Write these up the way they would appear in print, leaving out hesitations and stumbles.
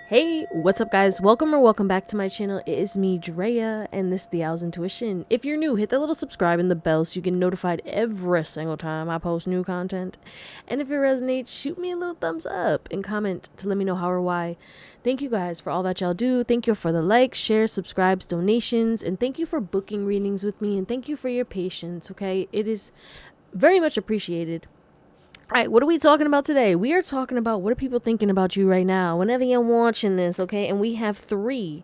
Hey, what's up guys? Welcome back to my channel. It is me, Drea, and this is Theowlsintuition. If you're new, hit that little subscribe and the bell so you get notified every single time I post new content. And if it resonates, shoot me a little thumbs up and comment to let me know how or why. Thank you guys for all that y'all do. Thank you for the likes, shares, subscribes, donations, and thank you for booking readings with me, and thank you for your patience, okay? It is very much appreciated. All right, what are we talking about today? We are talking about what are people thinking about you right now, whenever you're watching this, okay? And we have 3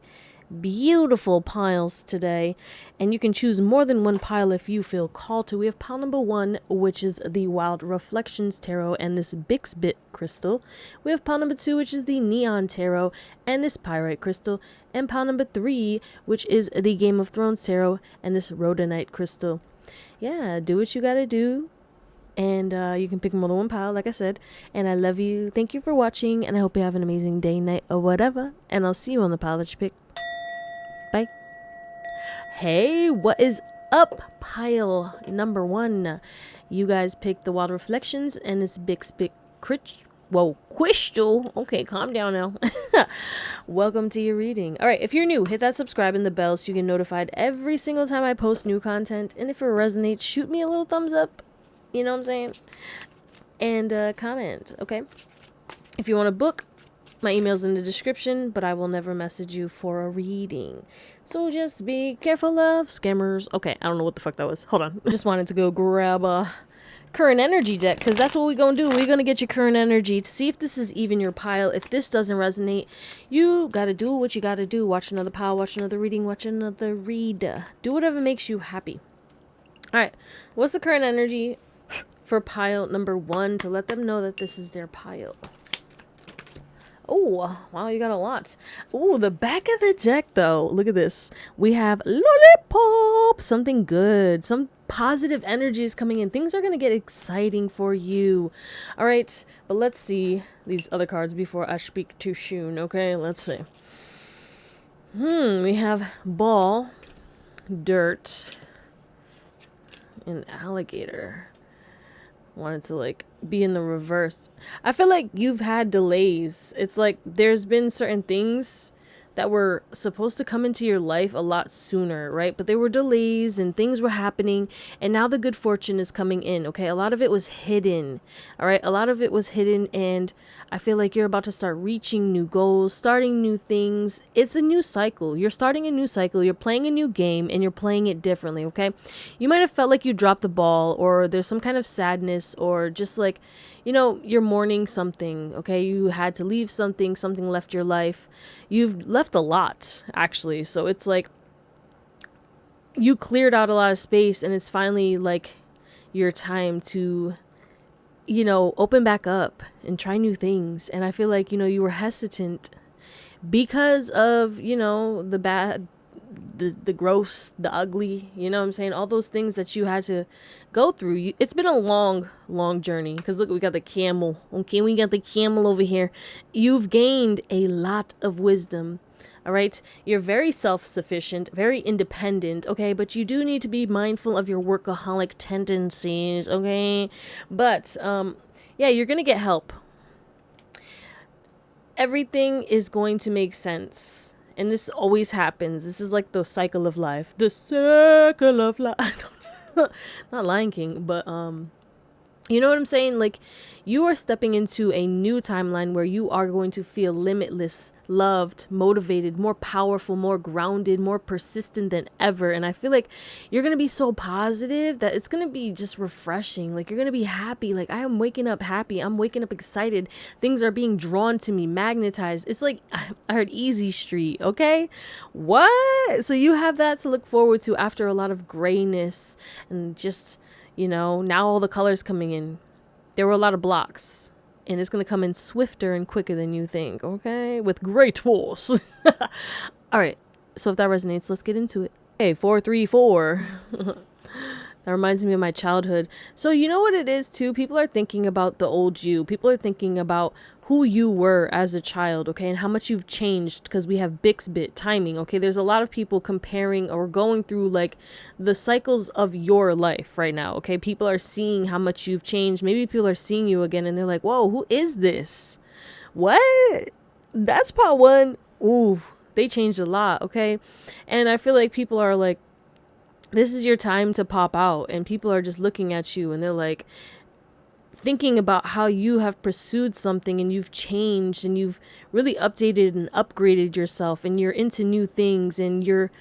beautiful piles today, and you can choose more than one pile if you feel called to. We have pile number 1, which is the Wild Reflections Tarot and this Bixbit crystal. We have pile number 2, which is the Neon Tarot and this Pyrite crystal. And pile number 3, which is the Game of Thrones Tarot and this Rhodonite crystal. Yeah, do what you gotta do. And you can pick more than one pile, like I said. And I love you. Thank you for watching. And I hope you have an amazing day, night, or whatever. And I'll see you on the pile that you pick. Bye. Hey, what is up? Pile number 1. You guys picked the Wild Reflections and this Bixbit crystal. Okay, calm down now. Welcome to your reading. All right, if you're new, hit that subscribe and the bell so you get notified every single time I post new content. And if it resonates, shoot me a little thumbs up. You know what I'm saying? And comment, okay? If you want to book, my email's in the description, but I will never message you for a reading. So just be careful of scammers. Okay, I don't know what the fuck that was. Hold on. I just wanted to go grab a current energy deck, because that's what we're going to do. We're going to get your current energy to see if this is even your pile. If this doesn't resonate, you got to do what you got to do. Watch another pile, watch another reading, watch another read. Do whatever makes you happy. All right, what's the current energy for pile number 1 to let them know that this is their pile? Oh, wow, you got a lot. Oh, the back of the deck, though. Look at this. We have lollipop. Something good. Some positive energy is coming in. Things are going to get exciting for you. All right, but let's see these other cards before I speak too soon, okay? Let's see. We have ball, dirt, and alligator. Wanted to like be in the reverse. I feel like you've had delays. It's like there's been certain things that were supposed to come into your life a lot sooner, right? But there were delays and things were happening, and now the good fortune is coming in, okay? A lot of it was hidden, all right? A lot of it was hidden, and I feel like you're about to start reaching new goals, starting new things. It's a new cycle. You're starting a new cycle. You're playing a new game, and you're playing it differently, okay? You might have felt like you dropped the ball, or there's some kind of sadness, or just like, you know, you're mourning something, okay? You had to leave something, something left your life. You've left a lot, actually. So it's like you cleared out a lot of space, and it's finally like your time to, you know, open back up and try new things. And I feel like, you know, you were hesitant because of, you know, the bad, the gross, the ugly, you know what I'm saying? All those things that you had to go through. It's been a long journey, because look, we got the camel. Okay, we got the camel over here. You've gained a lot of wisdom. All right, you're very self-sufficient, very independent, okay, but you do need to be mindful of your workaholic tendencies, okay? But yeah, you're gonna get help. Everything is going to make sense. And this always happens. This is like the cycle of life. The circle of life. Not Lion King, but you know what I'm saying? Like, you are stepping into a new timeline where you are going to feel limitless, loved, motivated, more powerful, more grounded, more persistent than ever. And I feel like you're going to be so positive that it's going to be just refreshing. Like, you're going to be happy. Like, I am waking up happy. I'm waking up excited. Things are being drawn to me, magnetized. It's like, I heard Easy Street, okay? What? So you have that to look forward to after a lot of grayness and just, you know, now all the colors coming in. There were a lot of blocks, and it's going to come in swifter and quicker than you think, okay? With great force. All right, so if that resonates, let's get into it. Okay, 434. That reminds me of my childhood. So you know what it is, too? People are thinking about the old you. People are thinking about who you were as a child, okay, and how much you've changed, because we have Bixbit timing, okay? There's a lot of people comparing or going through like the cycles of your life right now, okay? People are seeing how much you've changed. Maybe people are seeing you again and they're like, whoa, who is this? What? That's part one. Ooh, they changed a lot, okay? And I feel like people are like, this is your time to pop out, and people are just looking at you and they're like thinking about how you have pursued something and you've changed and you've really updated and upgraded yourself and you're into new things and you're,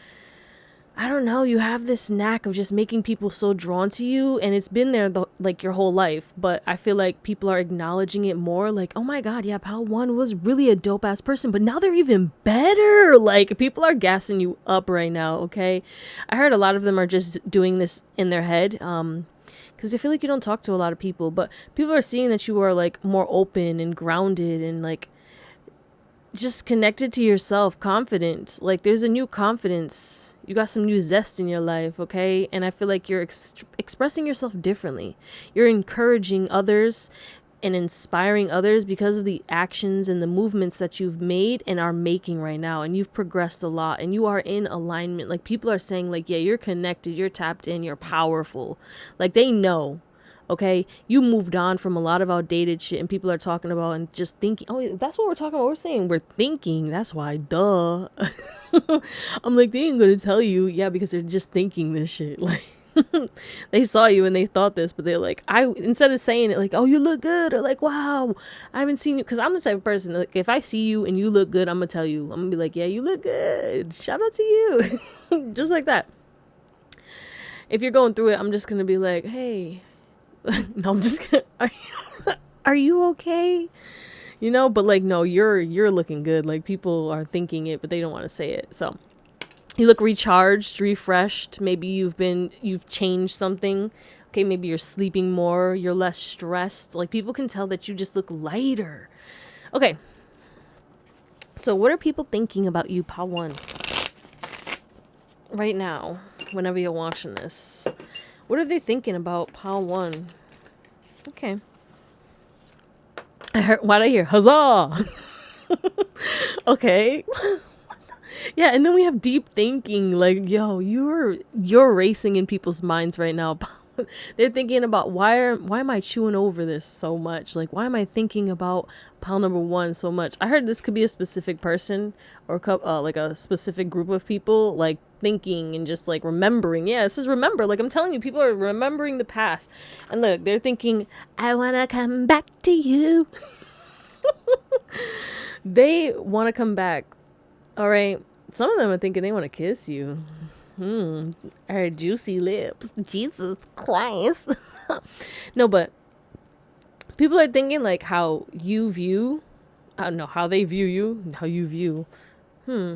I don't know, you have this knack of just making people so drawn to you, and it's been there like your whole life, but I feel like people are acknowledging it more, like, oh my god, yeah, Pal 1 was really a dope ass person, but now they're even better. Like, people are gassing you up right now, okay? I heard a lot of them are just doing this in their head, because I feel like you don't talk to a lot of people, but people are seeing that you are like more open and grounded and like just connected to yourself, confident. Like, there's a new confidence. You got some new zest in your life, okay? And I feel like you're expressing yourself differently. You're encouraging others and inspiring others because of the actions and the movements that you've made and are making right now. And you've progressed a lot and you are in alignment. Like, people are saying like, yeah, you're connected, you're tapped in, you're powerful. Like, they know. Okay, you moved on from a lot of outdated shit, and people are talking about and just thinking. Oh, that's what we're talking about. We're saying we're thinking. That's why, duh. I'm like, they ain't gonna tell you, yeah, because they're just thinking this shit. Like, they saw you and they thought this, but they're like, instead of saying it like, oh, you look good, or like, wow, I haven't seen you, because I'm the type of person like, if I see you and you look good, I'm gonna tell you. I'm gonna be like, yeah, you look good. Shout out to you, just like that. If you're going through it, I'm just gonna be like, hey. No, I'm just gonna, are you okay? You know, but like, no, you're looking good. Like, people are thinking it, but they don't want to say it. So you look recharged, refreshed. Maybe you've changed something. Okay, maybe you're sleeping more, you're less stressed. Like, people can tell that you just look lighter. Okay. So what are people thinking about you, Pal 1? Right now, whenever you're watching this. What are they thinking about Pal 1? Okay. Why'd I hear? Huzzah! Okay. Yeah, and then we have deep thinking. Like, yo, you're racing in people's minds right now. They're thinking about why am I chewing over this so much? Like, why am I thinking about pile number 1 so much? I heard this could be a specific person or like a specific group of people, like thinking and just like remembering. Yeah, this is remember. Like, I'm telling you, people are remembering the past. And look, they're thinking, I want to come back to you. They want to come back. All right. Some of them are thinking they want to kiss you. Her juicy lips. Jesus Christ. No, but people are thinking like how you view, I don't know, how they view you, how you view.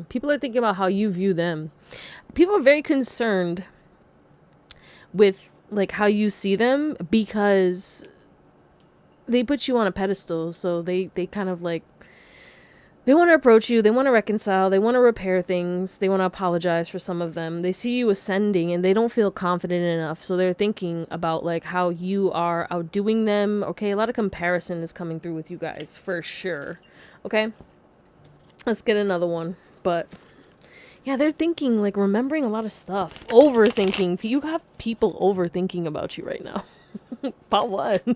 People are thinking about how you view them. People are very concerned with like how you see them because they put you on a pedestal. So they kind of like, they want to approach you, they want to reconcile, they want to repair things, they want to apologize for some of them. They see you ascending and they don't feel confident enough. So they're thinking about like how you are outdoing them. Okay, a lot of comparison is coming through with you guys for sure. Okay, let's get another one. But yeah, they're thinking like remembering a lot of stuff. Overthinking. You have people overthinking about you right now. About what? All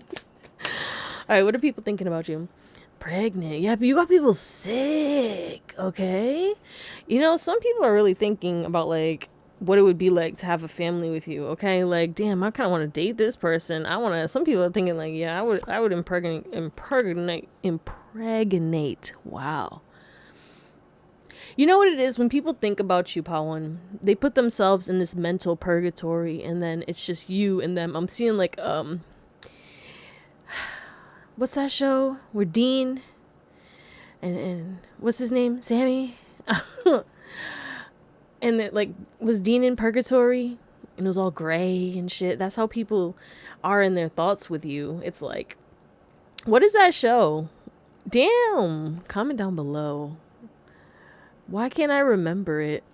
right, what are people thinking about you? Pregnant. Yeah, but you got people sick, okay? You know, some people are really thinking about like what it would be like to have a family with you, okay? Like, damn, I kind of want to date this person. Some people are thinking like, yeah, I would impregnate. Wow. You know what it is when people think about you, Pawan? They put themselves in this mental purgatory and then it's just you and them. I'm seeing like what's that show where Dean and what's his name, Sammy, and it like was Dean in purgatory and it was all gray and shit. That's how people are in their thoughts with you. It's like, what is that show? Damn, comment down below. Why can't I remember it?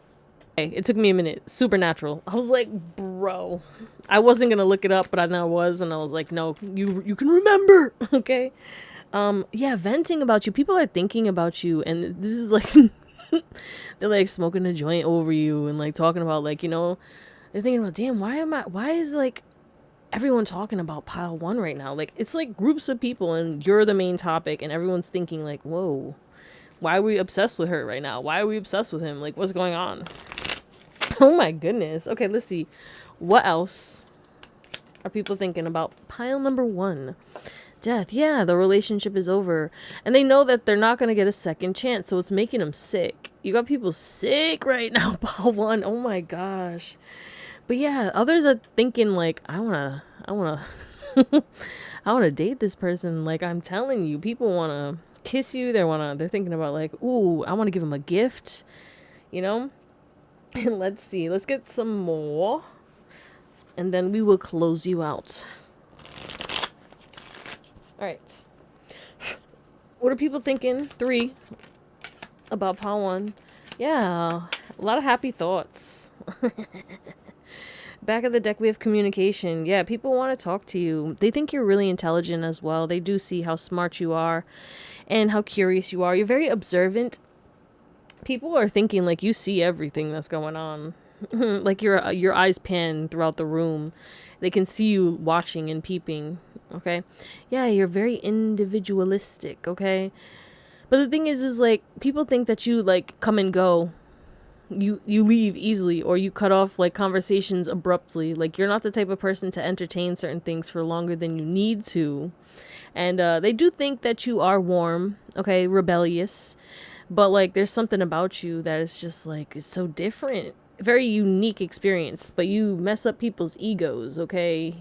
It took me a minute. Supernatural. I was like, bro, I wasn't gonna look it up, but I know I was, and I was like, no, you can remember. Okay. Yeah, venting about you. People are thinking about you, and this is like they're like smoking a joint over you and like talking about like, you know, they're thinking about, damn, why is like everyone talking about pile 1 right now? Like, it's like groups of people and you're the main topic and everyone's thinking like, whoa, Why are we obsessed with her right now? Why are we obsessed with him? Like, what's going on? Oh my goodness. Okay, let's see. What else are people thinking about? Pile number 1. Death. Yeah, the relationship is over. And they know that they're not going to get a second chance, so it's making them sick. You got people sick right now, pile 1. Oh my gosh. But yeah, others are thinking like, I want to I want to date this person. Like, I'm telling you, people want to kiss you. They're thinking about like, ooh, I want to give him a gift, you know? And let's see. Let's get some more. And then we will close you out. All right. What are people thinking? 3 about pile 1. Yeah, a lot of happy thoughts. Back of the deck, we have communication. Yeah, people want to talk to you. They think you're really intelligent as well. They do see how smart you are and how curious you are. You're very observant. People are thinking like you see everything that's going on. Like your eyes pan throughout the room. They can see you watching and peeping. Okay? Yeah, you're very individualistic, okay? But the thing is like people think that you like come and go. You leave easily, or you cut off like conversations abruptly. Like you're not the type of person to entertain certain things for longer than you need to. And they do think that you are warm, okay, rebellious, but like there's something about you that is just like it's so different. Very unique experience, but you mess up people's egos, okay?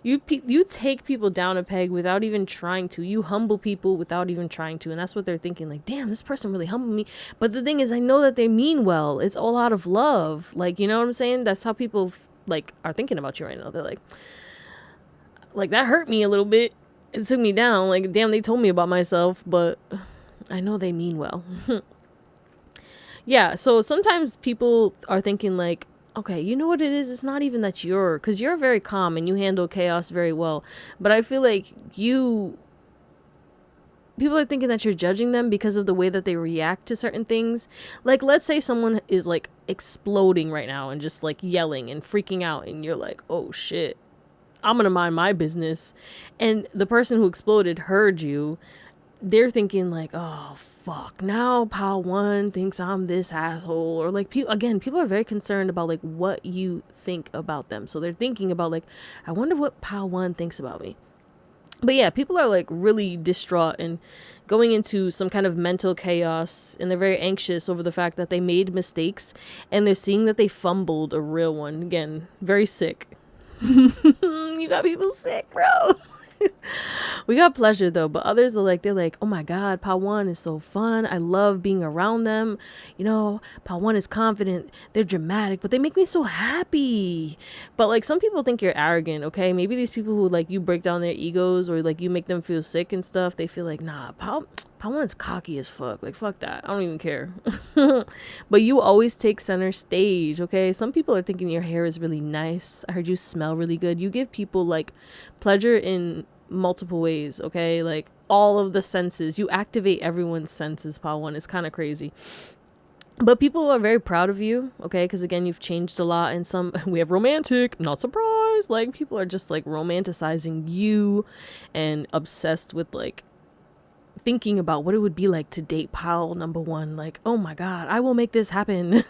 You take people down a peg without even trying to. You humble people without even trying to. And that's what they're thinking. Like, damn, this person really humbled me. But the thing is, I know that they mean well. It's all out of love. Like, you know what I'm saying? That's how people, like, are thinking about you right now. They're like, that hurt me a little bit. It took me down. Like, damn, they told me about myself. But I know they mean well. Yeah, so sometimes people are thinking, like, okay, you know what it is? It's not even that because you're very calm and you handle chaos very well. But I feel like people are thinking that you're judging them because of the way that they react to certain things. Like, let's say someone is like exploding right now and just like yelling and freaking out. And you're like, oh shit, I'm going to mind my business. And the person who exploded heard you. They're thinking like, oh fuck, now pile 1 thinks I'm this asshole. Or like, people are very concerned about like what you think about them. So they're thinking about like, I wonder what pile 1 thinks about me. But yeah, people are like really distraught and going into some kind of mental chaos, and they're very anxious over the fact that they made mistakes, and they're seeing that they fumbled a real one. Again, very sick. You got people sick, bro. We got pleasure though, but others are like, they're like, oh my god, pile 1 is so fun. I love being around them. You know, pile 1 is confident. They're dramatic, but they make me so happy. But like some people think you're arrogant, okay? Maybe these people who like you break down their egos or like you make them feel sick and stuff, they feel like, nah, pile 1's cocky as fuck. Like, fuck that. I don't even care. But you always take center stage, okay? Some people are thinking your hair is really nice. I heard you smell really good. You give people like pleasure in multiple ways, okay? Like all of the senses. You activate everyone's senses, pile 1. It's kind of crazy. But people are very proud of you, okay? Because again, you've changed a lot. And we have romantic, not surprised. Like people are just like romanticizing you and obsessed with like thinking about what it would be like to date pile number 1. Like, oh my god, I will make this happen.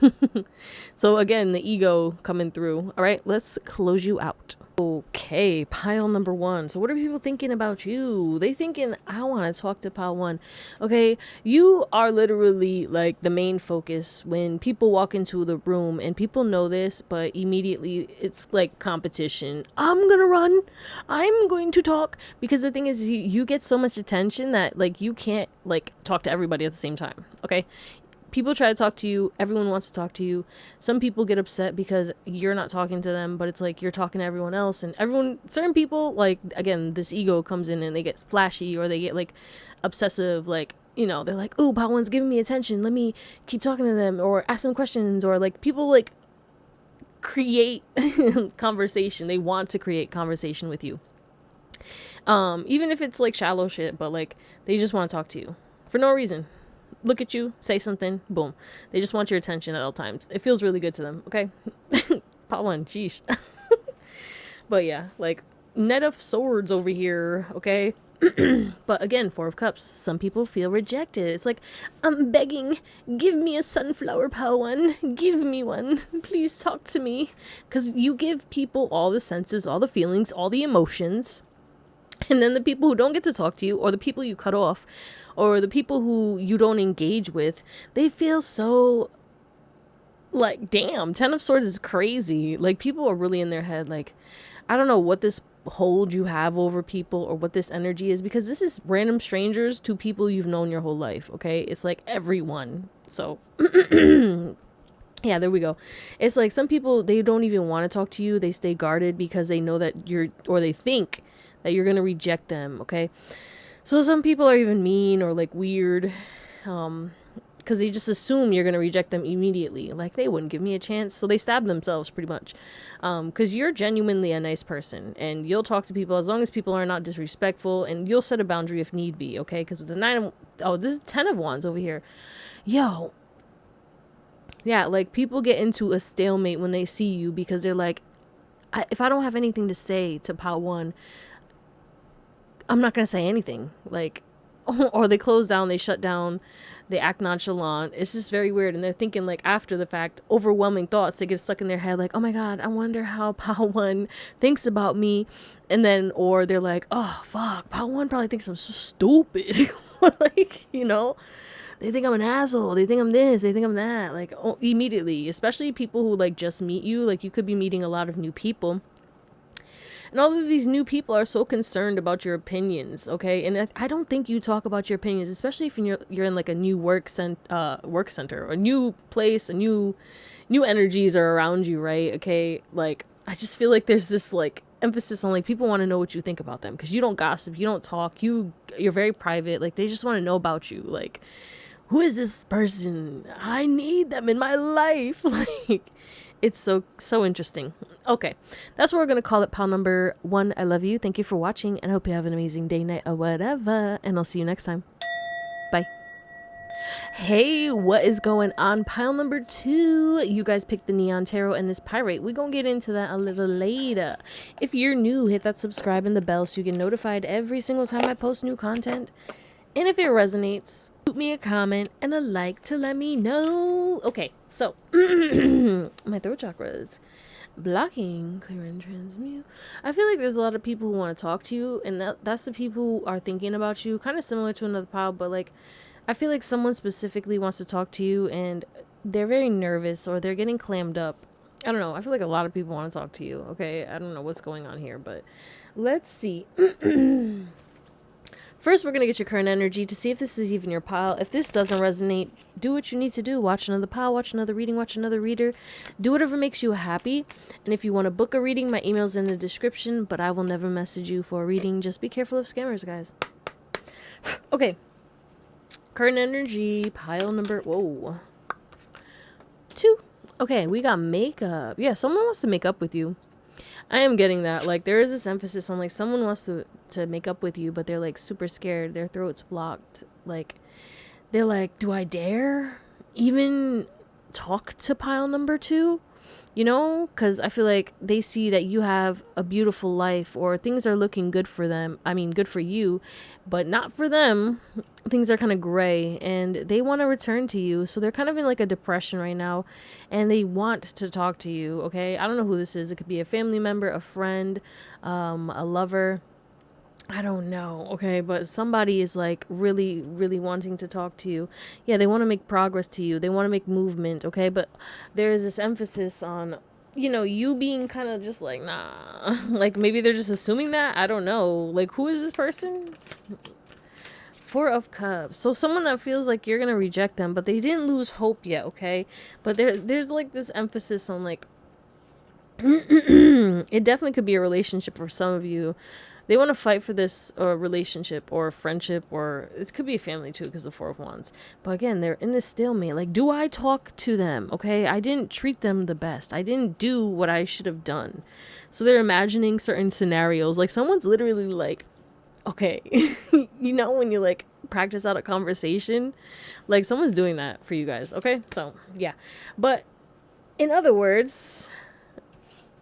So again, the ego coming through. All right, let's close you out. Okay, pile number 1. So what are people thinking about you? They thinking, I want to talk to pile 1. Okay, you are literally like the main focus when people walk into the room, and people know this, but immediately it's like competition. I'm gonna run. I'm going to talk. Because the thing is, you get so much attention that like you can't like talk to everybody at the same time. Okay, people try to talk to you. Everyone wants to talk to you. Some people get upset because you're not talking to them, but it's like you're talking to everyone else. And certain people, like, again, this ego comes in and they get flashy, or they get like obsessive. Like, you know, they're like, oh, pile 1's giving me attention. Let me keep talking to them, or ask them questions. Or like people like create conversation. They want to create conversation with you. Even if it's like shallow shit, but like they just want to talk to you for no reason. Look at you, say something, boom. They just want your attention at all times. It feels really good to them, okay? Pile 1, sheesh. But yeah, like, net of swords over here, okay? But again, Four of Cups, some people feel rejected. It's like, I'm begging, give me a sunflower pile one, give me one, please talk to me. Because you give people all the senses, all the feelings, all the emotions, and then the people who don't get to talk to you, or the people you cut off, or the people who you don't engage with, they feel so like, damn, Ten of Swords is crazy. Like, people are really in their head. Like, I don't know what this hold you have over people or what this energy is, because this is random strangers to people you've known your whole life. Okay, it's like everyone. So yeah, there we go. It's like some people, they don't even want to talk to you. They stay guarded because they know that you're, or they think that you're gonna reject them. Okay, so some people are even mean or like weird, because they just assume you're going to reject them immediately. Like, they wouldn't give me a chance. So they stab themselves pretty much. Because you're genuinely a nice person. And you'll talk to people as long as people are not disrespectful. And you'll set a boundary if need be, okay? Because with the this is 10 of Wands over here. Yo. Yeah, like, people get into a stalemate when they see you. Because they're like, if I don't have anything to say to pile one, I'm not going to say anything. Like, or they close down, they shut down. They act nonchalant. It's just very weird. And they're thinking, like, after the fact, overwhelming thoughts. They get stuck in their head, like, oh my God, I wonder how Pal 1 thinks about me. And then, or they're like, oh, fuck, Pal 1 probably thinks I'm so stupid. Like, you know, they think I'm an asshole. They think I'm this. They think I'm that. Like, immediately, especially people who, like, just meet you. Like, you could be meeting a lot of new people. And all of these new people are so concerned about your opinions, okay? And I don't think you talk about your opinions, especially if you're in like a new work center, a new place, new energies are around you, right? Okay, like, I just feel like there's this like emphasis on like people want to know what you think about them, because you don't gossip, you don't talk, you're very private. Like, they just want to know about you. Like, who is this person? I need them in my life. Like, it's so interesting. Okay, that's what we're gonna call it. Pile number 1. I love you. Thank you for watching, and I hope you have an amazing day, night, or whatever. And I'll see you next time. Bye. Hey, what is going on? Pile number 2. You guys picked the Neon Tarot and this Pyrite. We're gonna get into that a little later. If you're new, hit that subscribe and the bell so you get notified every single time I post new content. And if it resonates, shoot me a comment and a like to let me know. Okay, so my throat chakras. Blocking, clear, and transmute. I feel like there's a lot of people who want to talk to you, and that's the people who are thinking about you. Kind of similar to another pile, but like, I feel like someone specifically wants to talk to you, and they're very nervous or they're getting clammed up. I don't know. I feel like a lot of people want to talk to you. Okay, I don't know what's going on here, but let's see. First, we're going to get your current energy to see if this is even your pile. If this doesn't resonate, do what you need to do. Watch another pile, watch another reading, watch another reader. Do whatever makes you happy. And if you want to book a reading, my email's in the description, but I will never message you for a reading. Just be careful of scammers, guys. Okay. Current energy, pile number, 2. Okay, we got makeup. Yeah, someone wants to make up with you. I am getting that. Like, there is this emphasis on, like, someone wants to make up with you, but they're, like, super scared. Their throat's blocked. Like, they're like, do I dare even talk to pile number 2? You know? Because I feel like they see that you have a beautiful life, or things are looking good for them. I mean, good for you, but not for them. Things are kind of gray, and they want to return to you. So they're kind of in like a depression right now, and they want to talk to you. Okay, I don't know who this is. It could be a family member, a friend, a lover. I don't know. Okay, but somebody is like really, really wanting to talk to you. Yeah, they want to make progress to you. They want to make movement. Okay, but there is this emphasis on, you know, you being kind of just like, nah. Like, maybe they're just assuming that. I don't know. Like, who is this person? 4 of Cups. So someone that feels like you're gonna reject them, but they didn't lose hope yet, okay? But there's like this emphasis on like it definitely could be a relationship for some of you. They want to fight for this relationship or friendship, or it could be a family too, because of 4 of Wands. But again, they're in this stalemate. Like, do I talk to them? Okay, I didn't treat them the best. I didn't do what I should have done. So they're imagining certain scenarios. Like, someone's literally like, okay, you know, when you like practice out a conversation, like someone's doing that for you guys. Okay, so yeah. But in other words,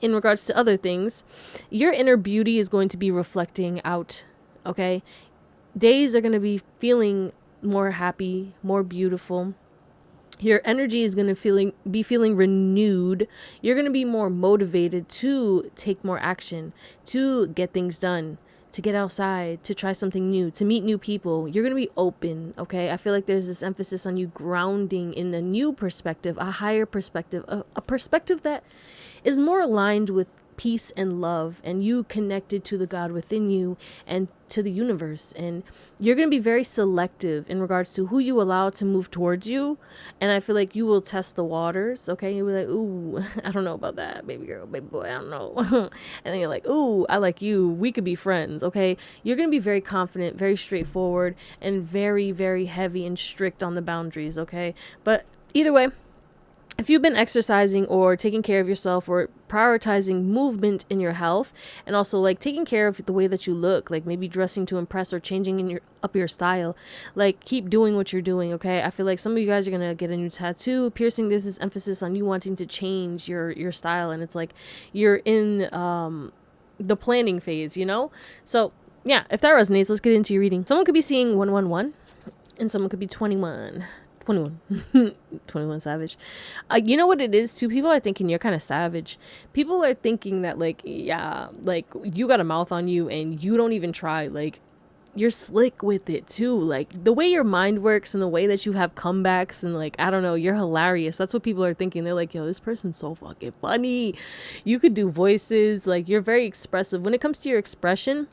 in regards to other things, your inner beauty is going to be reflecting out. Okay, days are going to be feeling more happy, more beautiful. Your energy is going to be feeling renewed. You're going to be more motivated to take more action, to get things done, to get outside, to try something new, to meet new people. You're going to be open, okay? I feel like there's this emphasis on you grounding in a new perspective, a higher perspective, a perspective that is more aligned with peace and love, and you connected to the God within you and to the universe. And you're going to be very selective in regards to who you allow to move towards you. And I feel like you will test the waters, okay? You'll be like, ooh, I don't know about that, baby girl, baby boy, I don't know. And then you're like, ooh, I like you, we could be friends, okay? You're going to be very confident, very straightforward, and very, very heavy and strict on the boundaries, okay? But either way, if you've been exercising or taking care of yourself or prioritizing movement in your health, and also like taking care of the way that you look, like maybe dressing to impress or changing up your style, like keep doing what you're doing, okay? I feel like some of you guys are gonna get a new tattoo, piercing. There's this emphasis on you wanting to change your style, and it's like you're in the planning phase, you know? So yeah, if that resonates, let's get into your reading. Someone could be seeing 111 and someone could be 21 21 Savage. You know what it is too? People are thinking you're kind of savage. People are thinking that like, yeah, like you got a mouth on you and you don't even try. Like, you're slick with it too. Like the way your mind works and the way that you have comebacks and like, I don't know, you're hilarious. That's what people are thinking. They're like, yo, this person's so fucking funny. You could do voices. Like, you're very expressive. When it comes to your expression,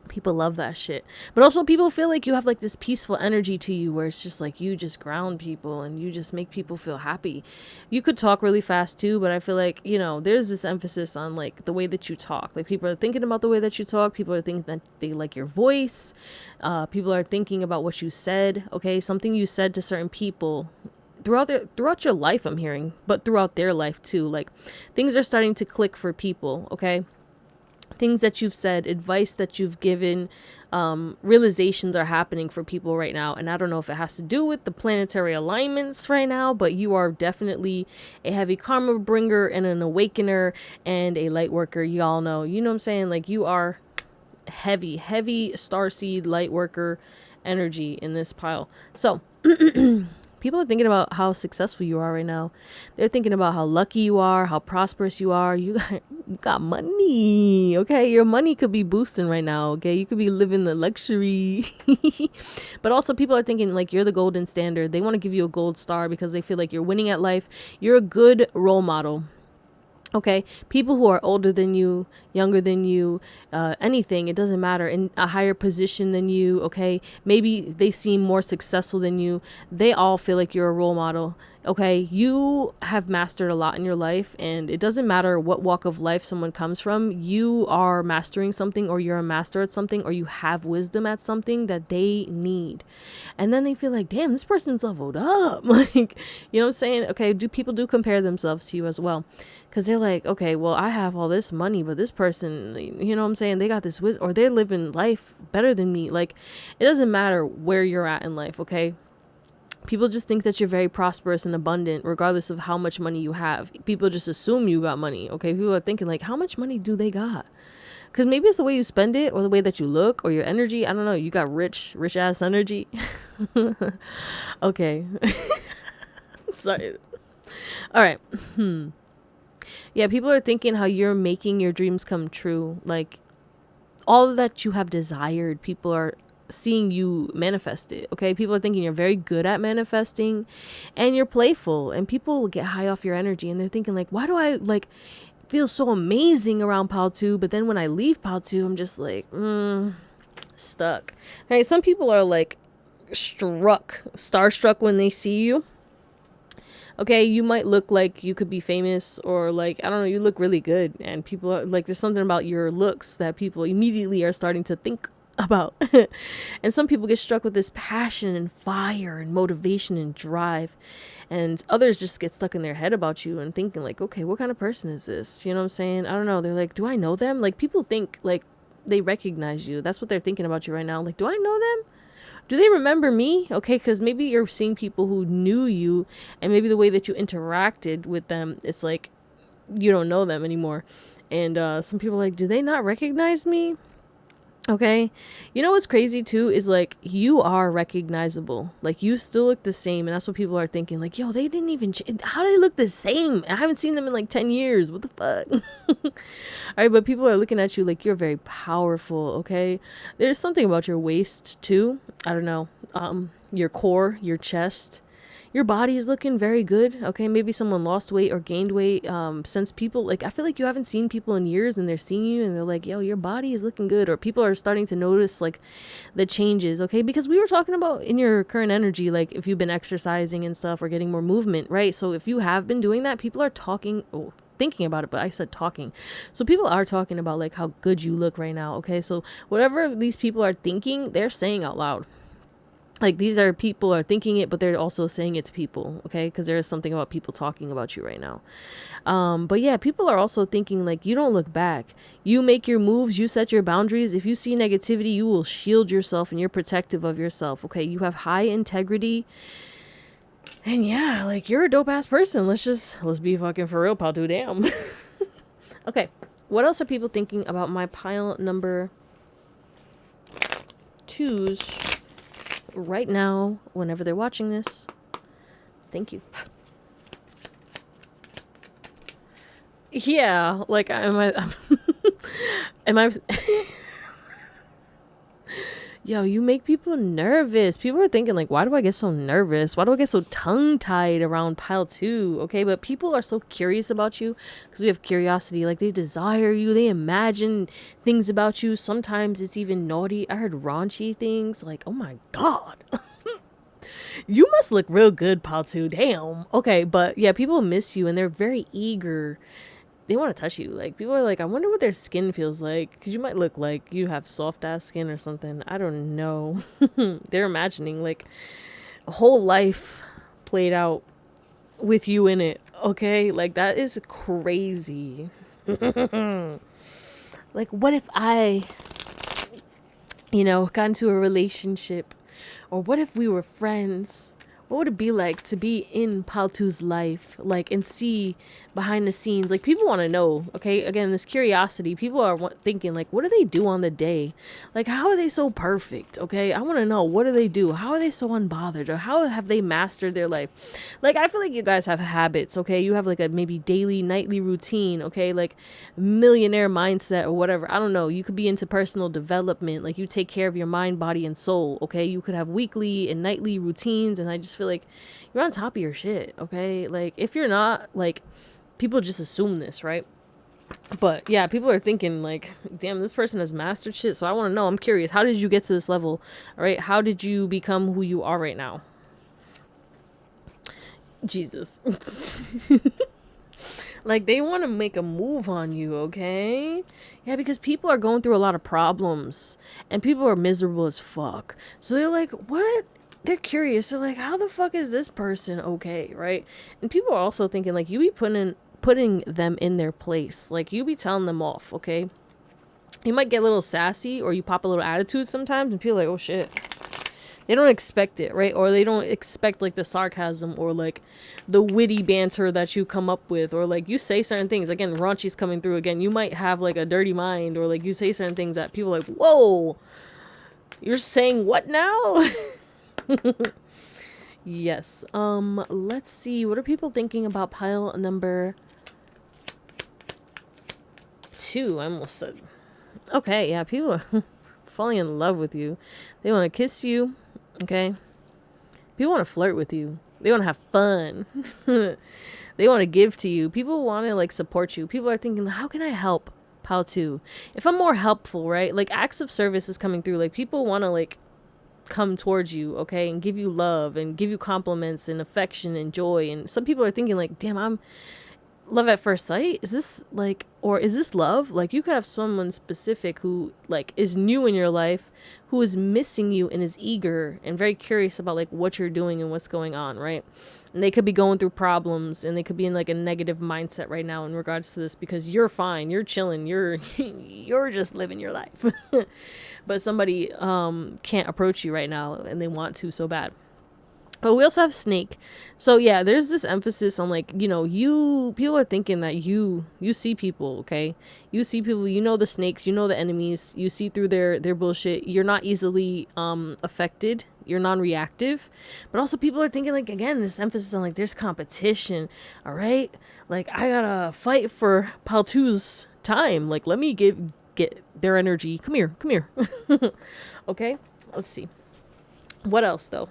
people love that shit. But also people feel like you have like this peaceful energy to you where it's just like you just ground people and you just make people feel happy. You could talk really fast too, but I feel like, you know, there's this emphasis on like the way that you talk. Like, people are thinking about the way that you talk. People are thinking that they like your voice. People are thinking about what you said, okay? Something you said to certain people throughout your life, I'm hearing, but throughout their life too. Like, things are starting to click for people, okay? Things that you've said, advice that you've given, realizations are happening for people right now. And I don't know if it has to do with the planetary alignments right now, but you are definitely a heavy karma bringer and an awakener and a light worker. You all know, you know what I'm saying? Like, you are heavy starseed light worker energy in this pile. So people are thinking about how successful you are right now. They're thinking about how lucky you are, how prosperous you are. You got money, okay? Your money could be boosting right now, okay? You could be living the luxury. But also people are thinking like you're the golden standard. They want to give you a gold star because they feel like you're winning at life. You're a good role model. Okay, people who are older than you, younger than you, anything, it doesn't matter, in a higher position than you, okay, maybe they seem more successful than you, they all feel like you're a role model. Okay, you have mastered a lot in your life, and it doesn't matter what walk of life someone comes from. You are mastering something, or you're a master at something, or you have wisdom at something that they need. And then they feel like, damn, this person's leveled up. Like, you know what I'm saying? Okay, people do compare themselves to you as well, because they're like, okay, well, I have all this money, but this person, you know what I'm saying, they got this wisdom, or they're living life better than me. Like, it doesn't matter where you're at in life, okay? People just think that you're very prosperous and abundant regardless of how much money you have. People just assume you got money, okay? People are thinking like, how much money do they got? Because maybe it's the way you spend it, or the way that you look, or your energy. I don't know. You got rich ass energy. Okay. Sorry. All right. Yeah, people are thinking how you're making your dreams come true. Like, all that you have desired, people are seeing you manifest it. Okay, people are thinking you're very good at manifesting and you're playful, and people get high off your energy, and they're thinking like, why do I like feel so amazing around pile 2, but then when I leave pile 2, I'm just like stuck. All right, some people are like starstruck when they see you. Okay, you might look like you could be famous, or like, I don't know, you look really good, and people are like, there's something about your looks that people immediately are starting to think about. And some people get struck with this passion and fire and motivation and drive, and others just get stuck in their head about you and thinking like, okay, what kind of person is this? You know what I'm saying? I don't know. They're like, do I know them? Like, people think like they recognize you. That's what they're thinking about you right now. Like, do I know them? Do they remember me? Okay, because maybe you're seeing people who knew you, and maybe the way that you interacted with them, it's like you don't know them anymore. And some people are like, do they not recognize me? Okay. You know what's crazy too is like you are recognizable. Like you still look the same. And that's what people are thinking. Like, yo, they didn't even how do they look the same? I haven't seen them in like 10 years. What the fuck? All right. But people are looking at you like you're very powerful. Okay. There's something about your waist too. I don't know. Your core, your chest. Your body is looking very good. Okay, maybe someone lost weight or gained weight. Since people like, I feel like you haven't seen people in years, and they're seeing you, and they're like, "Yo, your body is looking good," or people are starting to notice like the changes. Okay, because we were talking about in your current energy, like if you've been exercising and stuff or getting more movement, right? So if you have been doing that, people are talking. Oh, thinking about it, but I said talking. So people are talking about like how good you look right now. Okay, so whatever these people are thinking, they're saying out loud. Like these are people are thinking it, but they're also saying it to people. Okay, because there is something about people talking about you right now. But yeah, people are also thinking like you don't look back. You make your moves, you set your boundaries. If you see negativity, you will shield yourself and you're protective of yourself. Okay, you have high integrity. And yeah, like you're a dope ass person. Let's be fucking for real, pal. Damn. Okay, what else are people thinking about my pile number 2s right now, whenever they're watching this? Thank you. Yeah, like am I Yo, you make people nervous. People are thinking like, why do I get so nervous? Why do I get so tongue-tied around pile 2? Okay, but people are so curious about you because we have curiosity. Like they desire you. They imagine things about you. Sometimes it's even naughty. I heard raunchy things like, oh my God. You must look real good, pile 2. Damn. Okay, but yeah, people miss you and they're very eager. They want to touch you. Like people are like, I wonder what their skin feels like, because you might look like you have soft ass skin or something. I don't know. They're imagining like a whole life played out with you in it. Okay, like that is crazy. Like what if I got into a relationship, or what if we were friends? What would it be like to be in Paltu's life, like, and see behind the scenes? Like, people want to know, okay? Again, this curiosity. People are thinking, like, what do they do on the day? Like, how are they so perfect, okay? I want to know, what do they do? How are they so unbothered? Or how have they mastered their life? Like, I feel like you guys have habits, okay? You have, like, a maybe daily, nightly routine, okay? Like, millionaire mindset or whatever. I don't know. You could be into personal development. Like, you take care of your mind, body, and soul, okay? You could have weekly and nightly routines, and I just feel like you're on top of your shit, okay? Like if you're not, like, people just assume this, right? But yeah, people are thinking like, damn, this person has mastered shit. So I want to know, I'm curious, how did you get to this level? All right, how did you become who you are right now? Jesus. Like they want to make a move on you, okay? Yeah, because people are going through a lot of problems and people are miserable as fuck. So they're like, what? They're curious. They're like, how the fuck is this person okay, right? And people are also thinking like, you be putting them in their place. Like you be telling them off, okay? You might get a little sassy or you pop a little attitude sometimes and people are like, oh shit. They don't expect it, right? Or they don't expect like the sarcasm or like the witty banter that you come up with, or like you say certain things. Again, raunchy's coming through again. You might have like a dirty mind, or like you say certain things that people are like, whoa, you're saying what now? Yes. Let's see. What are people thinking about pile number 2? I almost said. Okay, yeah, people are falling in love with you. They want to kiss you, okay? People want to flirt with you. They want to have fun. They want to give to you. People want to, like, support you. People are thinking, how can I help pile 2? If I'm more helpful, right? Like, acts of service is coming through. Like, people want to, like, come towards you, okay, and give you love and give you compliments and affection and joy. And some people are thinking like, damn, I'm love at first sight. Is this like, or is this love? Like you could have someone specific who like is new in your life, who is missing you and is eager and very curious about like what you're doing and what's going on, right? And they could be going through problems and they could be in like a negative mindset right now in regards to this, because you're fine, you're chilling, you're you're just living your life. But somebody can't approach you right now and they want to so bad. Oh, we also have snake. So yeah, there's this emphasis on like, you know, you people are thinking that you see people, okay? You see people, you know the snakes, you know the enemies, you see through their bullshit. You're not easily affected. You're non-reactive. But also people are thinking like again, this emphasis on like there's competition, all right? Like I got to fight for Paltu's time. Like let me get their energy. Come here. Come here. Okay? Let's see. What else though?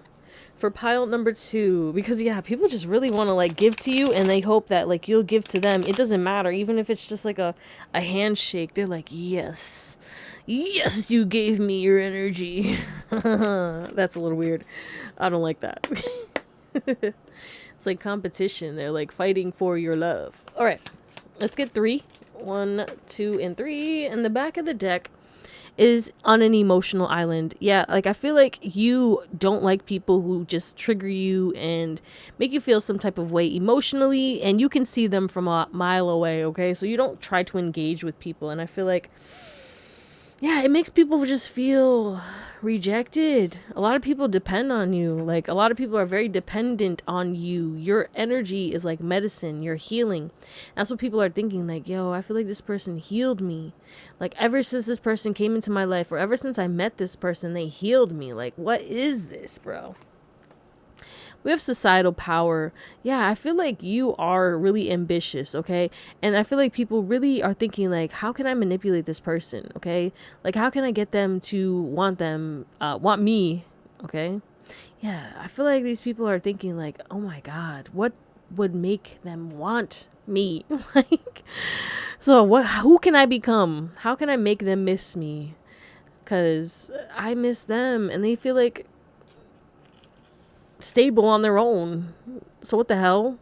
For pile number 2, because yeah, people just really want to like give to you and they hope that like you'll give to them. It doesn't matter, even if it's just like a handshake. They're like, yes, yes, you gave me your energy. That's a little weird. I don't like that. It's like competition. They're like fighting for your love. All right, let's get 3. 1, 2, and 3 in the back of the deck is on an emotional island. Yeah, like I feel like you don't like people who just trigger you and make you feel some type of way emotionally, and you can see them from a mile away, okay? So you don't try to engage with people, and I feel like, yeah, it makes people just feel rejected. A lot of people depend on you. Like a lot of people are very dependent on you. Your energy is like medicine. You're healing. That's what people are thinking. Like, yo, I feel like this person healed me. Like ever since this person came into my life, or ever since I met this person, they healed me. Like, what is this, bro? We have societal power. Yeah, I feel like you are really ambitious, okay? And I feel like people really are thinking like, how can I manipulate this person, okay? Like, how can I get them to want me, okay? Yeah, I feel like these people are thinking like, oh my God, what would make them want me? Like, so who can I become? How can I make them miss me? Because I miss them and they feel like stable on their own. So what the hell?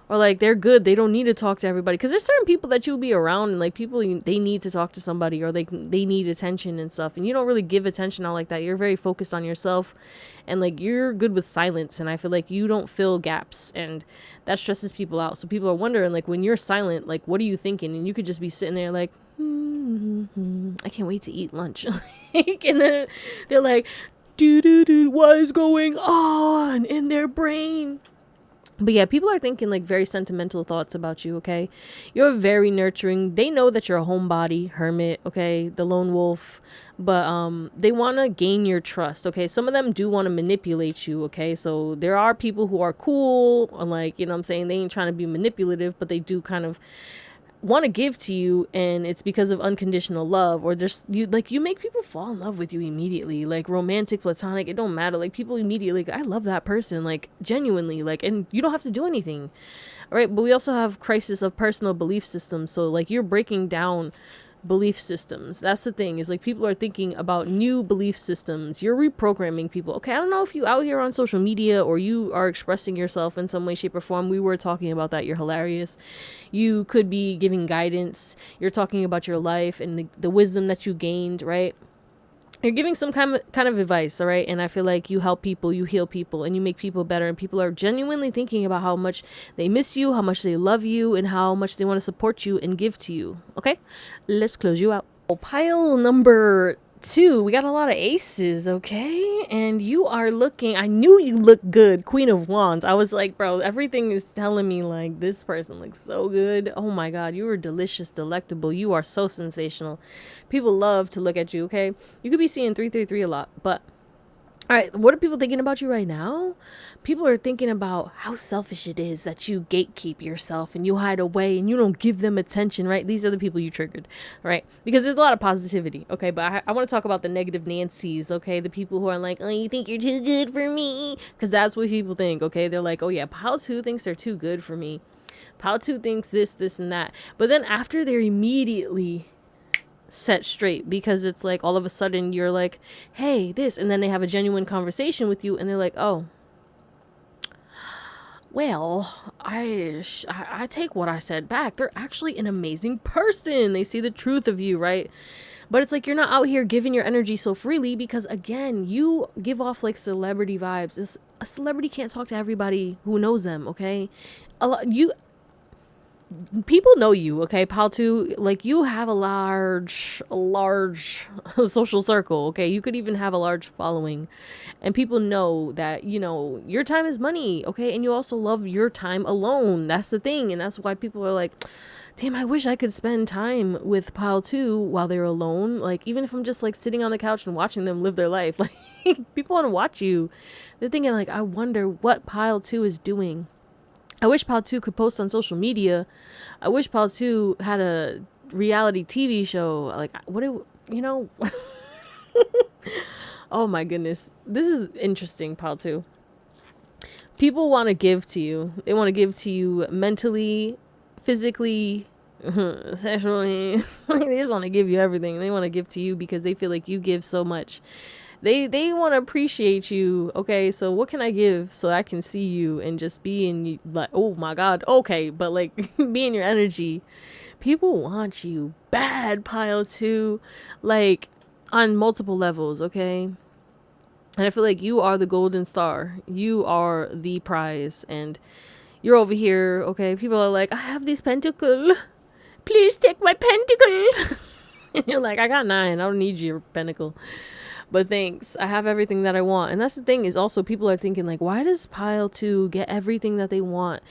Or like they're good, they don't need to talk to everybody, because there's certain people that you'll be around and like people, they need to talk to somebody, or they need attention and stuff, and you don't really give attention out like that. You're very focused on yourself and like you're good with silence, and I feel like you don't fill gaps, and that stresses people out. So people are wondering like when you're silent, like what are you thinking? And you could just be sitting there like I can't wait to eat lunch. And then they're like, what is going on in their brain? But yeah, people are thinking like very sentimental thoughts about you, okay? You're very nurturing. They know that you're a homebody, hermit, okay? The lone wolf. But they want to gain your trust, okay? Some of them do want to manipulate you, okay? So there are people who are cool, and like, you know what I'm saying? They ain't trying to be manipulative, but they do kind of want to give to you, and it's because of unconditional love, or just you make people fall in love with you immediately, like romantic, platonic, it don't matter. Like people immediately like, I love that person, like genuinely, like, and you don't have to do anything. All right, but we also have crisis of personal belief systems. So like you're breaking down belief systems. That's the thing, is like people are thinking about new belief systems. You're reprogramming people. Okay, I don't know if you out here on social media or you are expressing yourself in some way, shape, or form. We were talking about that. You're hilarious. You could be giving guidance. You're talking about your life and the wisdom that you gained, right? You're giving some kind of advice, all right? And I feel like you help people, you heal people, and you make people better, and people are genuinely thinking about how much they miss you, how much they love you, and how much they want to support you and give to you. Okay, let's close you out. Pile number 2, we got a lot of aces, okay? And you are looking, I knew you looked good, Queen of Wands. I was like, bro, everything is telling me like this person looks so good. Oh my God, you are delicious, delectable. You are so sensational. People love to look at you, okay? You could be seeing 333 a lot, but all right, what are people thinking about you right now? People are thinking about how selfish it is that you gatekeep yourself and you hide away and you don't give them attention, right? These are the people you triggered, right? Because there's a lot of positivity, okay? But I want to talk about the negative Nancy's, okay? The people who are like, oh, you think you're too good for me? Because that's what people think, okay? They're like, oh yeah, Pile 2 thinks they're too good for me. Pile 2 thinks this, and that. But then after they're immediately set straight, because it's like all of a sudden you're like, hey, this, and then they have a genuine conversation with you and they're like, oh, well, I take what I said back. They're actually an amazing person. They see the truth of you, right? But it's like you're not out here giving your energy so freely because, again, you give off like celebrity vibes. A celebrity can't talk to everybody who knows them, okay? people know you, okay, pile 2. Like, you have a large social circle, okay? You could even have a large following, and people know that, you know, your time is money, okay? And you also love your time alone. That's the thing. And that's why people are like, damn, I wish I could spend time with pile 2 while they're alone. Like, even if I'm just like sitting on the couch and watching them live their life, like, people want to watch you. They're thinking like, I wonder what pile 2 is doing. I wish pile 2 could post on social media. I wish pile 2 had a reality TV show. Like, what it, you know? Oh my goodness. This is interesting, pile 2. People want to give to you. They want to give to you mentally, physically, sexually. They just want to give you everything. They want to give to you because they feel like you give so much. They want to appreciate you. Okay, so what can I give so I can see you and just be in you, like, oh my god, okay, but like be in your energy. People want you bad, pile 2, like on multiple levels, okay? And I feel like you are the golden star. You are the prize, and you're over here, okay? People are like, I have this pentacle. Please take my pentacle. And you're like, I got 9. I don't need your pentacle. But thanks, I have everything that I want. And that's the thing, is also people are thinking like, why does pile 2 get everything that they want?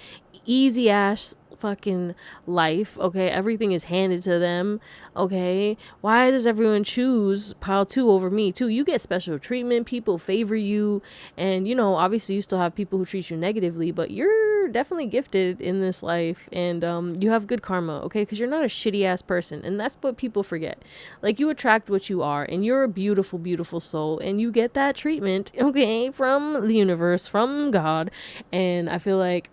Easy ass fucking life, okay? Everything is handed to them, okay? Why does everyone choose pile 2 over me too? You get special treatment, people favor you, and you know, obviously you still have people who treat you negatively, but you're definitely gifted in this life, and you have good karma, okay? Because you're not a shitty ass person, and that's what people forget. Like, you attract what you are, and you're a beautiful, beautiful soul, and you get that treatment, okay, from the universe, from God. And I feel like,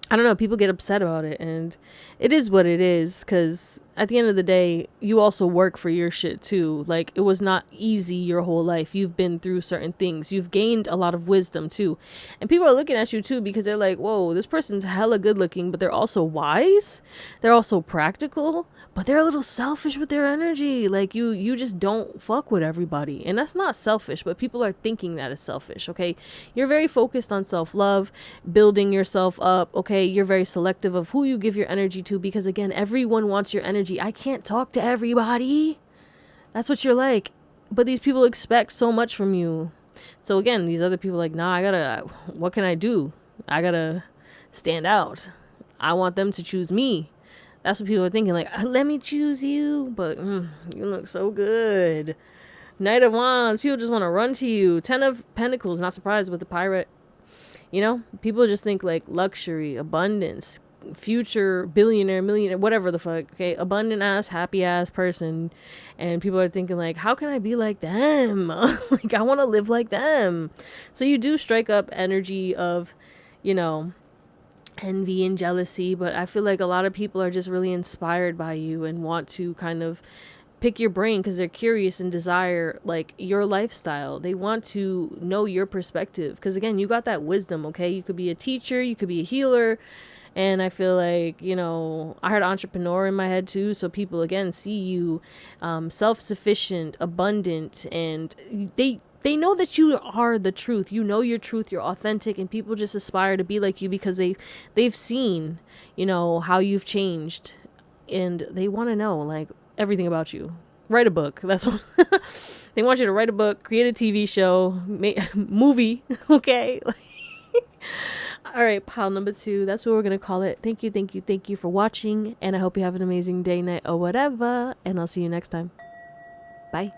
I don't know, people get upset about it, and it is what it is, because at the end of the day, you also work for your shit too. Like, it was not easy your whole life. You've been through certain things. You've gained a lot of wisdom too. And people are looking at you too because they're like, whoa, this person's hella good looking, but they're also wise. They're also practical, but they're a little selfish with their energy. Like, you just don't fuck with everybody. And that's not selfish, but people are thinking that is selfish, okay? You're very focused on self-love, building yourself up, okay? You're very selective of who you give your energy to, because again, everyone wants your energy. I can't talk to everybody. That's what you're like. But these people expect so much from you. So again, these other people are like, nah, what can I do? I gotta stand out. I want them to choose me. That's what people are thinking, like, let me choose you. But you look so good. Knight of Wands, people just want to run to you. 10 of Pentacles, not surprised with the Pirate. You know, people just think like luxury, abundance, future billionaire, millionaire, whatever the fuck, okay? Abundant ass, happy ass person. And people are thinking like, how can I be like them? Like, I want to live like them. So you do strike up energy of, you know, envy and jealousy, but I feel like a lot of people are just really inspired by you and want to kind of pick your brain because they're curious and desire like your lifestyle. They want to know your perspective because again, you got that wisdom, okay? You could be a teacher, you could be a healer, and I feel like, you know, I heard entrepreneur in my head too, so people again see you self-sufficient, abundant, and they know that you are the truth. You know your truth, you're authentic, and people just aspire to be like you because they've seen, you know, how you've changed, and they want to know like everything about you. Write a book. That's what they want you to write. A book, create a TV show, movie, okay? All right, pile number 2, that's what we're gonna call it. Thank you for watching, and I hope you have an amazing day, night, or whatever, and I'll see you next time. Bye.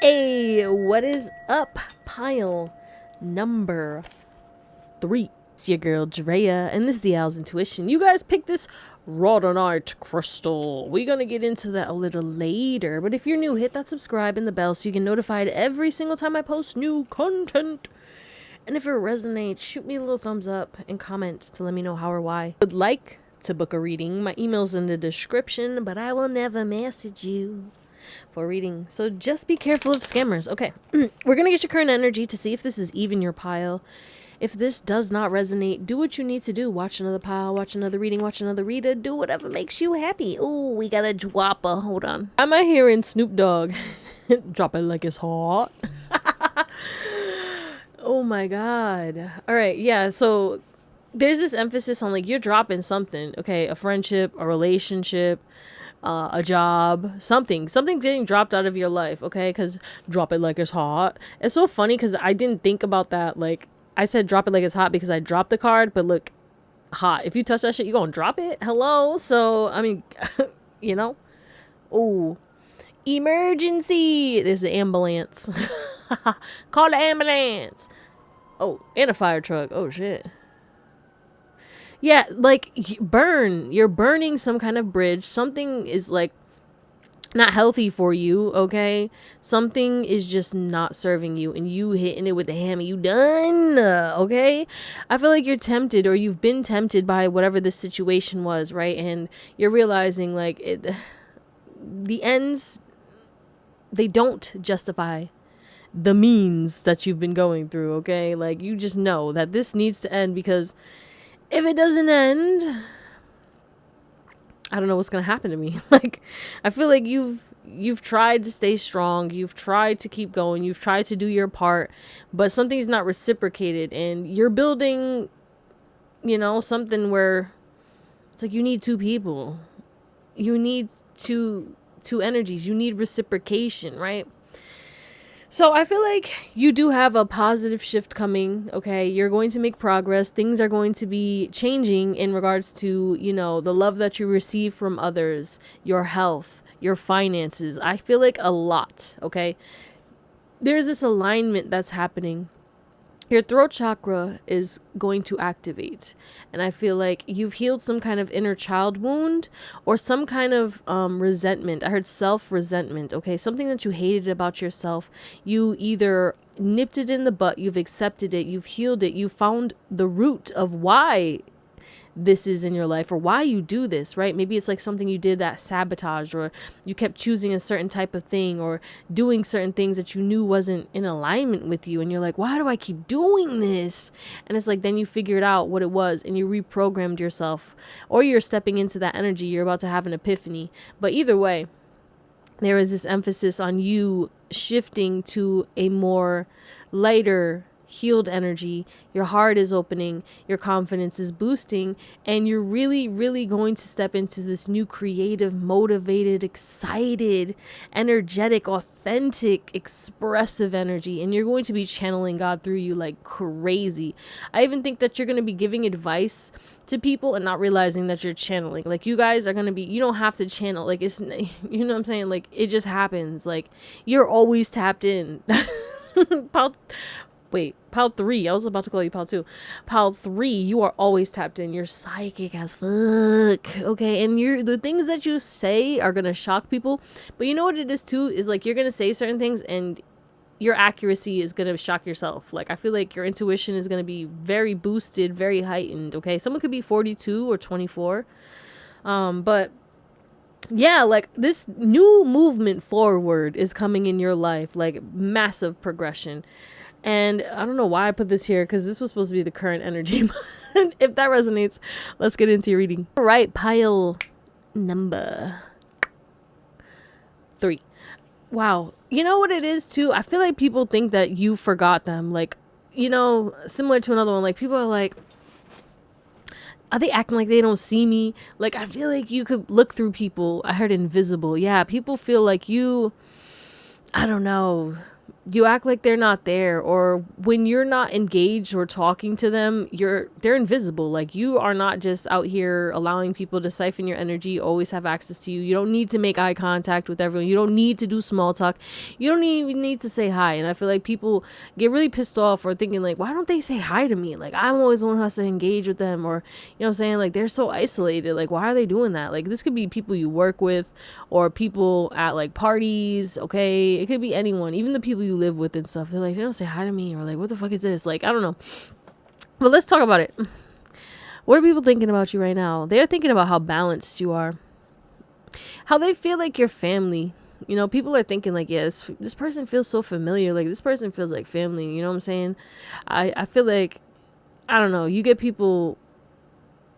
Hey, what is up, pile number 3? It's your girl Drea, and this is Theowlsintuition. You guys picked this rhodonite crystal. We're gonna get into that a little later, but if you're new, hit that subscribe and the bell so you get notified every single time I post new content. And if it resonates, shoot me a little thumbs up and comment to let me know how or why. Would like to book a reading, my email's in the description, but I will never message you for reading, so just be careful of scammers. Okay, we're gonna get your current energy to see if this is even your pile. If this does not resonate, do what you need to do. Watch another pile, watch another reading, watch another reader, do whatever makes you happy. Oh, we got a dropper. Hold on. Am I hearing Snoop Dogg? Drop it like it's hot. Oh my god. All right, yeah, so there's this emphasis on like you're dropping something, okay? A friendship, a relationship, a job, something getting dropped out of your life, okay? Because drop it like it's hot. It's so funny because I didn't think about that. Like I said, drop it like it's hot because I dropped the card, but look, hot. If you touch that shit, you gonna drop it. Hello. So I mean, you know. Oh, emergency! There's the ambulance. Call the ambulance. Oh, and a fire truck. Oh shit. Yeah, like you're burning some kind of bridge. Something is like not healthy for you, okay? Something is just not serving you, and you hitting it with the hammer. You done, okay? I feel like you're tempted, or you've been tempted by whatever this situation was, right? And you're realizing like the ends, they don't justify the means that you've been going through, okay? Like you just know that this needs to end, because if it doesn't end, I don't know what's gonna happen to me. Like I feel like you've tried to stay strong, you've tried to keep going, you've tried to do your part, but something's not reciprocated, and you're building, you know, something where it's like you need two people, you need two energies, you need reciprocation, right? So I feel like you do have a positive shift coming, okay? You're going to make progress. Things are going to be changing in regards to, you know, the love that you receive from others, your health, your finances. I feel like a lot, okay? There's this alignment that's happening. Your throat chakra is going to activate. And I feel like you've healed some kind of inner child wound, or some kind of resentment. I heard self-resentment, okay? Something that you hated about yourself. You either nipped it in the butt, you've accepted it, you've healed it, you found the root of why this is in your life, or why you do this, right? Maybe it's like something you did that sabotaged, or you kept choosing a certain type of thing, or doing certain things that you knew wasn't in alignment with you, and you're like, why do I keep doing this? And it's like then you figured out what it was, and you reprogrammed yourself, or you're stepping into that energy, you're about to have an epiphany. But either way, there is this emphasis on you shifting to a more lighter, healed energy. Your heart is opening, your confidence is boosting, and you're really, really going to step into this new creative, motivated, excited, energetic, authentic, expressive energy. And you're going to be channeling God through you like crazy. I even think that you're going to be giving advice to people and not realizing that you're channeling. Like you guys are going to be, you don't have to channel. Like it's, you know what I'm saying? Like it just happens. Like you're always tapped in. Pal 3. I was about to call you Pal 2. Pal 3, you are always tapped in. You're psychic as fuck. Okay, and the things that you say are gonna shock people. But you know what it is too? Is like you're gonna say certain things and your accuracy is gonna shock yourself. Like I feel like your intuition is gonna be very boosted, very heightened. Okay, someone could be 42 or 24. But yeah, like this new movement forward is coming in your life, like massive progression. And I don't know why I put this here, because this was supposed to be the current energy. But if that resonates, let's get into your reading. All right, pile number 3. Wow. You know what it is too? I feel like people think that you forgot them. Like, you know, similar to another one. Like people are like, are they acting like they don't see me? Like I feel like you could look through people. I heard invisible. Yeah, people feel like you, I don't know, you act like they're not there, or when you're not engaged or talking to them, they're invisible. Like you are not just out here allowing people to siphon your energy, always have access to you. You don't need to make eye contact with everyone. You don't need to do small talk. You don't even need to say hi. And I feel like people get really pissed off or thinking like, why don't they say hi to me? Like I'm always the one who has to engage with them, or you know what I'm saying? Like they're so isolated. Like why are they doing that? Like this could be people you work with, or people at like parties. Okay, it could be anyone, even the people you live with and stuff. They're like, they don't say hi to me, or like, what the fuck is this? Like I don't know. But let's talk about it. What are people thinking about you right now? They're thinking about how balanced you are, how they feel like your family. You know, people are thinking like, yeah, this person feels so familiar, like this person feels like family. You know what I'm saying? I feel like, I don't know, you get people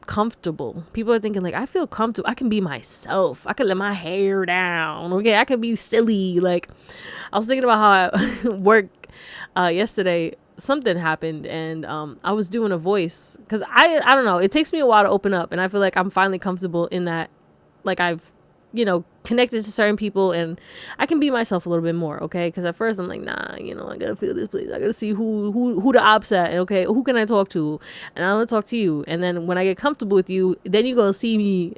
comfortable. People are thinking like, I feel comfortable, I can be myself, I can let my hair down, okay, I can be silly. Like I was thinking about how I worked yesterday. something happened, and I was doing a voice because I don't know, it takes me a while to open up, and I feel like I'm finally comfortable in that, like I've connected to certain people and I can be myself a little bit more, okay? Because at first I'm like, nah, I gotta feel this place, I gotta see who the ops at, and okay, who can I talk to, and I want to talk to you, and then when I get comfortable with you, then you gonna see me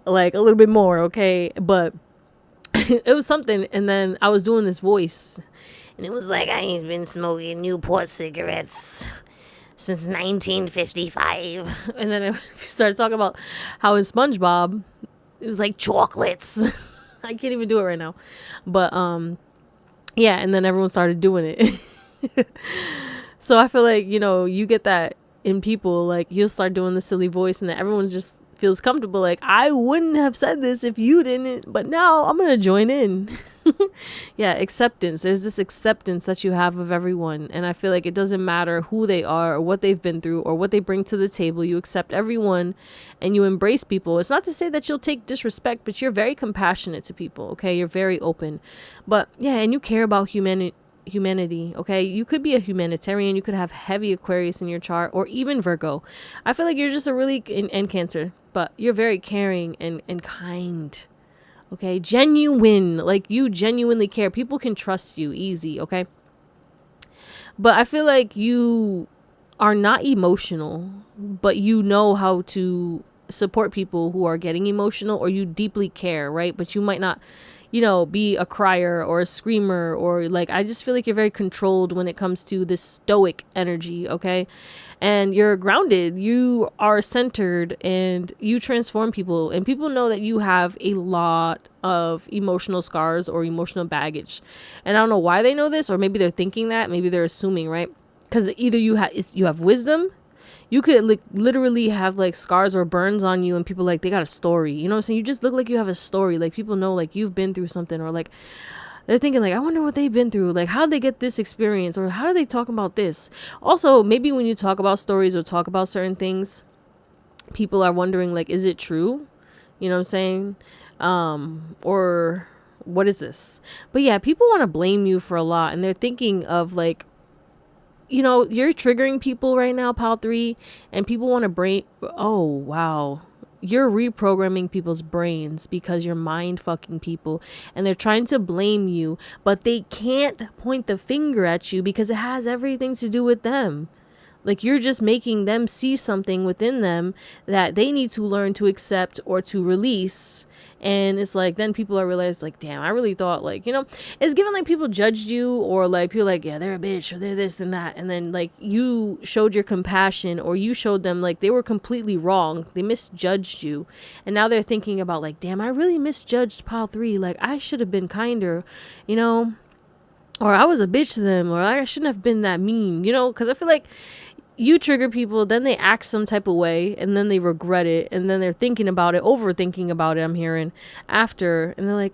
like a little bit more, okay? But it was something, and then I was doing this voice, and it was like, I ain't been smoking Newport cigarettes since 1955. And then I started talking about how in SpongeBob it was like chocolates. I can't even do it right now. But yeah, and then everyone started doing it. So I feel like, you get that in people, like you'll start doing the silly voice and then everyone just feels comfortable. Like, I wouldn't have said this if you didn't, but now I'm going to join in. Yeah, acceptance. There's this acceptance that you have of everyone. And I feel like it doesn't matter who they are or what they've been through or what they bring to the table. You accept everyone and you embrace people. It's not to say that you'll take disrespect, but you're very compassionate to people. Okay. You're very open. But yeah, and you care about humanity. Okay. You could be a humanitarian. You could have heavy Aquarius in your chart or even Virgo. I feel like you're just a really, and Cancer, but you're very caring and kind. Okay, genuine, like you genuinely care. People can trust you easy, okay? But I feel like you are not emotional, but you know how to support people who are getting emotional, or you deeply care, right? But you might not, be a crier or a screamer, or like, I just feel like you're very controlled when it comes to this stoic energy, okay? And you're grounded, you are centered, and you transform people, and people know that you have a lot of emotional scars or emotional baggage. And I don't know why they know this, or maybe they're thinking that, maybe they're assuming, right? Because either you have wisdom. You could literally have like scars or burns on you and people like they got a story, you know what I'm saying? You just look like you have a story, like people know like you've been through something, or like they're thinking like, I wonder what they've been through, like how'd they get this experience, or how do they talk about this? Also, maybe when you talk about stories or talk about certain things, people are wondering like, is it true? You know what I'm saying? Or what is this? But yeah, people want to blame you for a lot, and they're thinking of like, you're triggering people right now, Pile 3, and people want to oh, wow. You're reprogramming people's brains because you're mind fucking people, and they're trying to blame you, but they can't point the finger at you because it has everything to do with them. Like, you're just making them see something within them that they need to learn to accept or to release. And it's like, then people are realized like, damn, I really thought like, it's given like people judged you, or like people like, yeah, they're a bitch, or they're this and that. And then like you showed your compassion, or you showed them like they were completely wrong. They misjudged you. And now they're thinking about like, damn, I really misjudged Pile 3. Like I should have been kinder, or I was a bitch to them, or I shouldn't have been that mean, because I feel like you trigger people, then they act some type of way, and then they regret it, and then they're thinking about it, overthinking about it, I'm hearing, after, and they're like,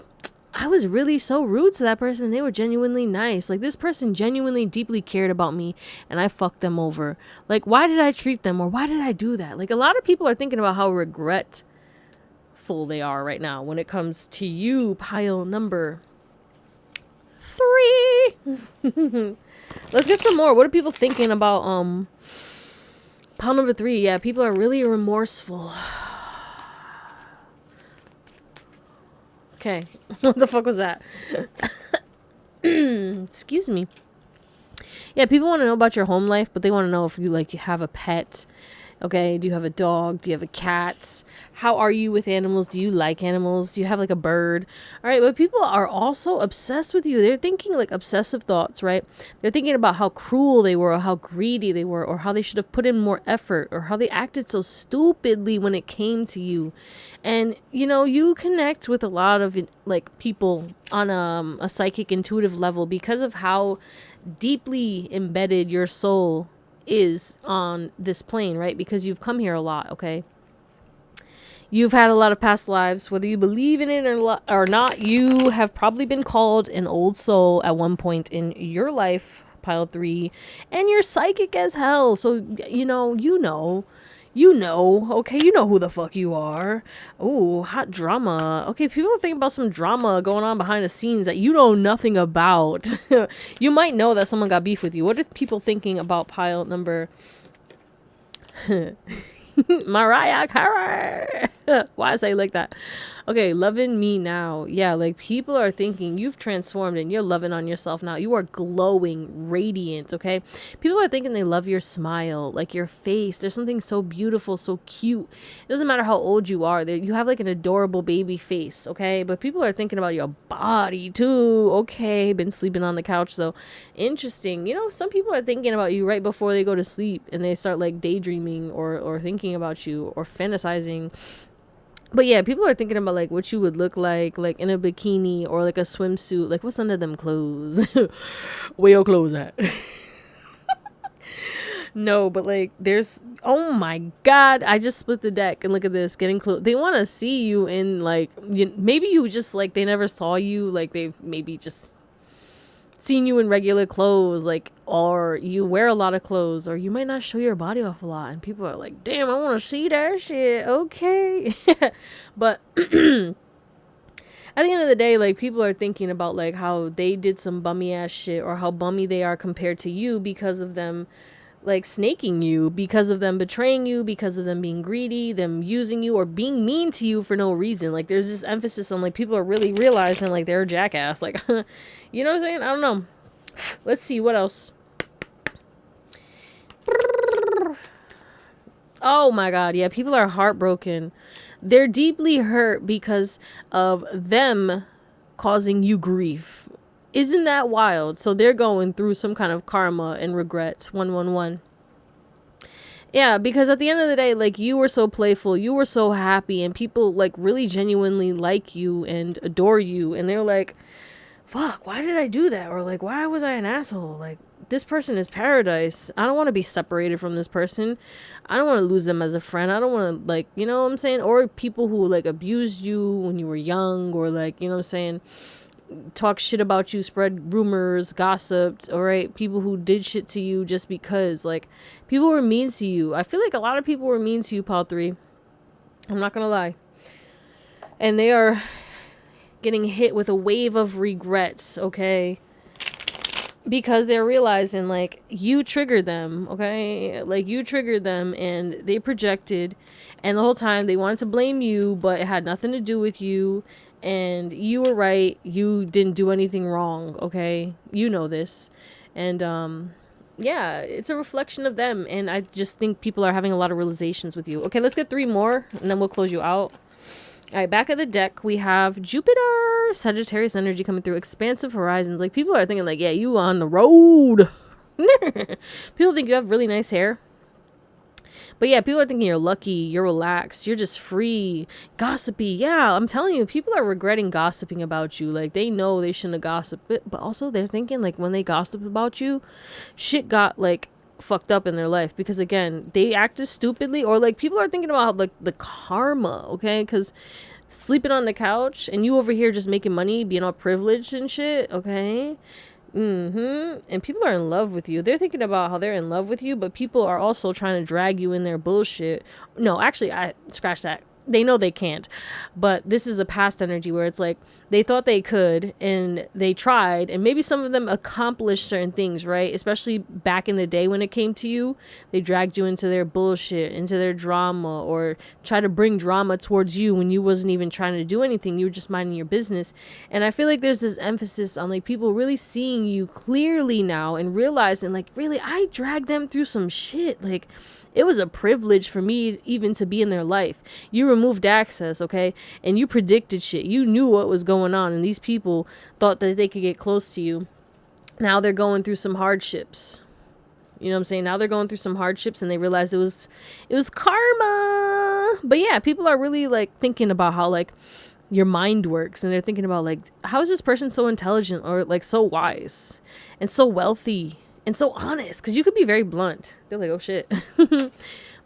I was really so rude to that person, they were genuinely nice, like this person genuinely deeply cared about me, and I fucked them over. Like, why did I treat them, or why did I do that? Like, a lot of people are thinking about how regretful they are right now when it comes to you, pile number 3. Let's get some more. What are people thinking about pile number 3? Yeah, people are really remorseful. Okay. What the fuck was that? Excuse me. Yeah, people want to know about your home life, but they want to know if you have a pet. Okay, do you have a dog? Do you have a cat? How are you with animals? Do you like animals? Do you have like a bird? All right, but people are also obsessed with you. They're thinking like obsessive thoughts, right? They're thinking about how cruel they were, or how greedy they were, or how they should have put in more effort, or how they acted so stupidly when it came to you. And, you connect with a lot of like people on a psychic intuitive level because of how deeply embedded your soul is on this plane, right? Because you've come here a lot, okay? You've had a lot of past lives. Whether you believe in it or not, you have probably been called an old soul at one point in your life, pile 3, and you're psychic as hell. So, You know, okay, you know who the fuck you are. Oh, hot drama. Okay, people are thinking about some drama going on behind the scenes that you know nothing about. You might know that someone got beef with you. What are people thinking about pile number Mariah Carey? Why I say like that? Okay, loving me now. Yeah, like people are thinking you've transformed and you're loving on yourself now. You are glowing, radiant, okay? People are thinking they love your smile, like your face. There's something so beautiful, so cute. It doesn't matter how old you are. You have like an adorable baby face, okay? But people are thinking about your body too. Okay, been sleeping on the couch, so interesting. You know, some people are thinking about you right before they go to sleep and they start like daydreaming or thinking about you or fantasizing. But yeah, people are thinking about like what you would look like in a bikini or like a swimsuit. Like what's under them clothes? Where your clothes at? No, but like there's, oh my god, I just split the deck and look at this, getting close. They want to see you in like, maybe you just like, they never saw you, like they've maybe just seen you in regular clothes, like, or you wear a lot of clothes, or you might not show your body off a lot, and people are like, damn, I want to see that shit. Okay. But at the end of the day, like, people are thinking about like how they did some bummy ass shit, or how bummy they are compared to you because of them like snaking you, because of them betraying you, because of them being greedy, them using you, or being mean to you for no reason. Like there's this emphasis on like people are really realizing like they're a jackass, like you know what I'm saying? I don't know. Let's see what else. Oh my god, yeah, people are heartbroken. They're deeply hurt because of them causing you grief. Isn't that wild? So they're going through some kind of karma and regrets. 111. Yeah, because at the end of the day, like, you were so playful, you were so happy, and people like really genuinely like you and adore you, and they're like, fuck, why did I do that? Or like, why was I an asshole? Like, this person is paradise. I don't want to be separated from this person. I don't want to lose them as a friend. I don't want to, like, you know what I'm saying? Or people who like abused you when you were young, or like, you know what I'm saying, talk shit about you, spread rumors, gossiped, all right? People who did shit to you just because, like, people were mean to you. I feel like a lot of people were mean to you, Pal 3. I'm not gonna lie. And they are getting hit with a wave of regrets, okay? Because they're realizing, like, you triggered them, okay? Like, you triggered them and they projected, and the whole time they wanted to blame you, but it had nothing to do with you. And you were right. You didn't do anything wrong, okay? You know this. And, yeah, it's a reflection of them. And I just think people are having a lot of realizations with you. Okay, let's get 3 more, and then we'll close you out. All right, back of the deck, we have Jupiter, Sagittarius energy coming through, expansive horizons. Like, people are thinking, like, yeah, you on the road. People think you have really nice hair. But yeah, people are thinking you're lucky, you're relaxed, you're just free, gossipy. Yeah, I'm telling you, people are regretting gossiping about you. Like, they know they shouldn't have gossiped, but also they're thinking, like, when they gossip about you, shit got, like, fucked up in their life. Because, again, they acted stupidly, or, like, people are thinking about, like, the karma, okay? Because sleeping on the couch, and you over here just making money, being all privileged and shit, okay? And people are in love with you. They're thinking about how they're in love with you, but people are also trying to drag you in their bullshit. No, actually, I scratch that. They know they can't. But this is a past energy where it's like they thought they could and they tried, and maybe some of them accomplished certain things, right? Especially back in the day when it came to you, they dragged you into their bullshit, into their drama, or try to bring drama towards you when you wasn't even trying to do anything. You were just minding your business. And I feel like there's this emphasis on like people really seeing you clearly now and realizing like, really, I dragged them through some shit. Like, it was a privilege for me even to be in their life. You removed access, okay? And you predicted shit. You knew what was going on, and these people thought that they could get close to you. Now they're going through some hardships. You know what I'm saying? Now they're going through some hardships, and they realized it was karma. But yeah, people are really like thinking about how like your mind works, and they're thinking about like, how is this person so intelligent, or like so wise and so wealthy and so honest? Because you could be very blunt. They're like, oh shit.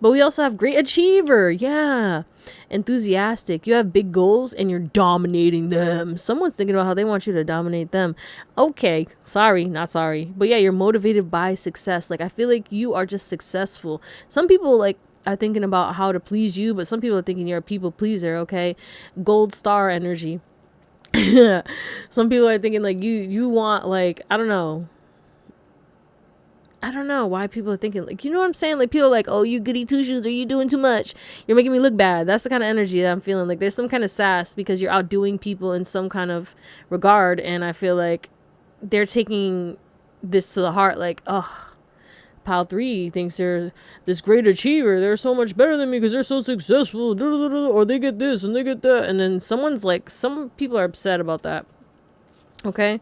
But we also have great achiever. Yeah. Enthusiastic. You have big goals and you're dominating them. Someone's thinking about how they want you to dominate them. Okay. Sorry. Not sorry. But yeah, you're motivated by success. Like, I feel like you are just successful. Some people like are thinking about how to please you, but some people are thinking you're a people pleaser, okay? Gold star energy. Some people are thinking like you want, like, I don't know why people are thinking, like, you know what I'm saying? Like, people are like, oh, you goody two shoes, or you doing too much, you're making me look bad. That's the kind of energy that I'm feeling. Like, there's some kind of sass because you're outdoing people in some kind of regard, and I feel like they're taking this to the heart. Like, oh, pile 3 thinks they're this great achiever, they're so much better than me because they're so successful, or they get this and they get that, and then someone's like, some people are upset about that. Okay.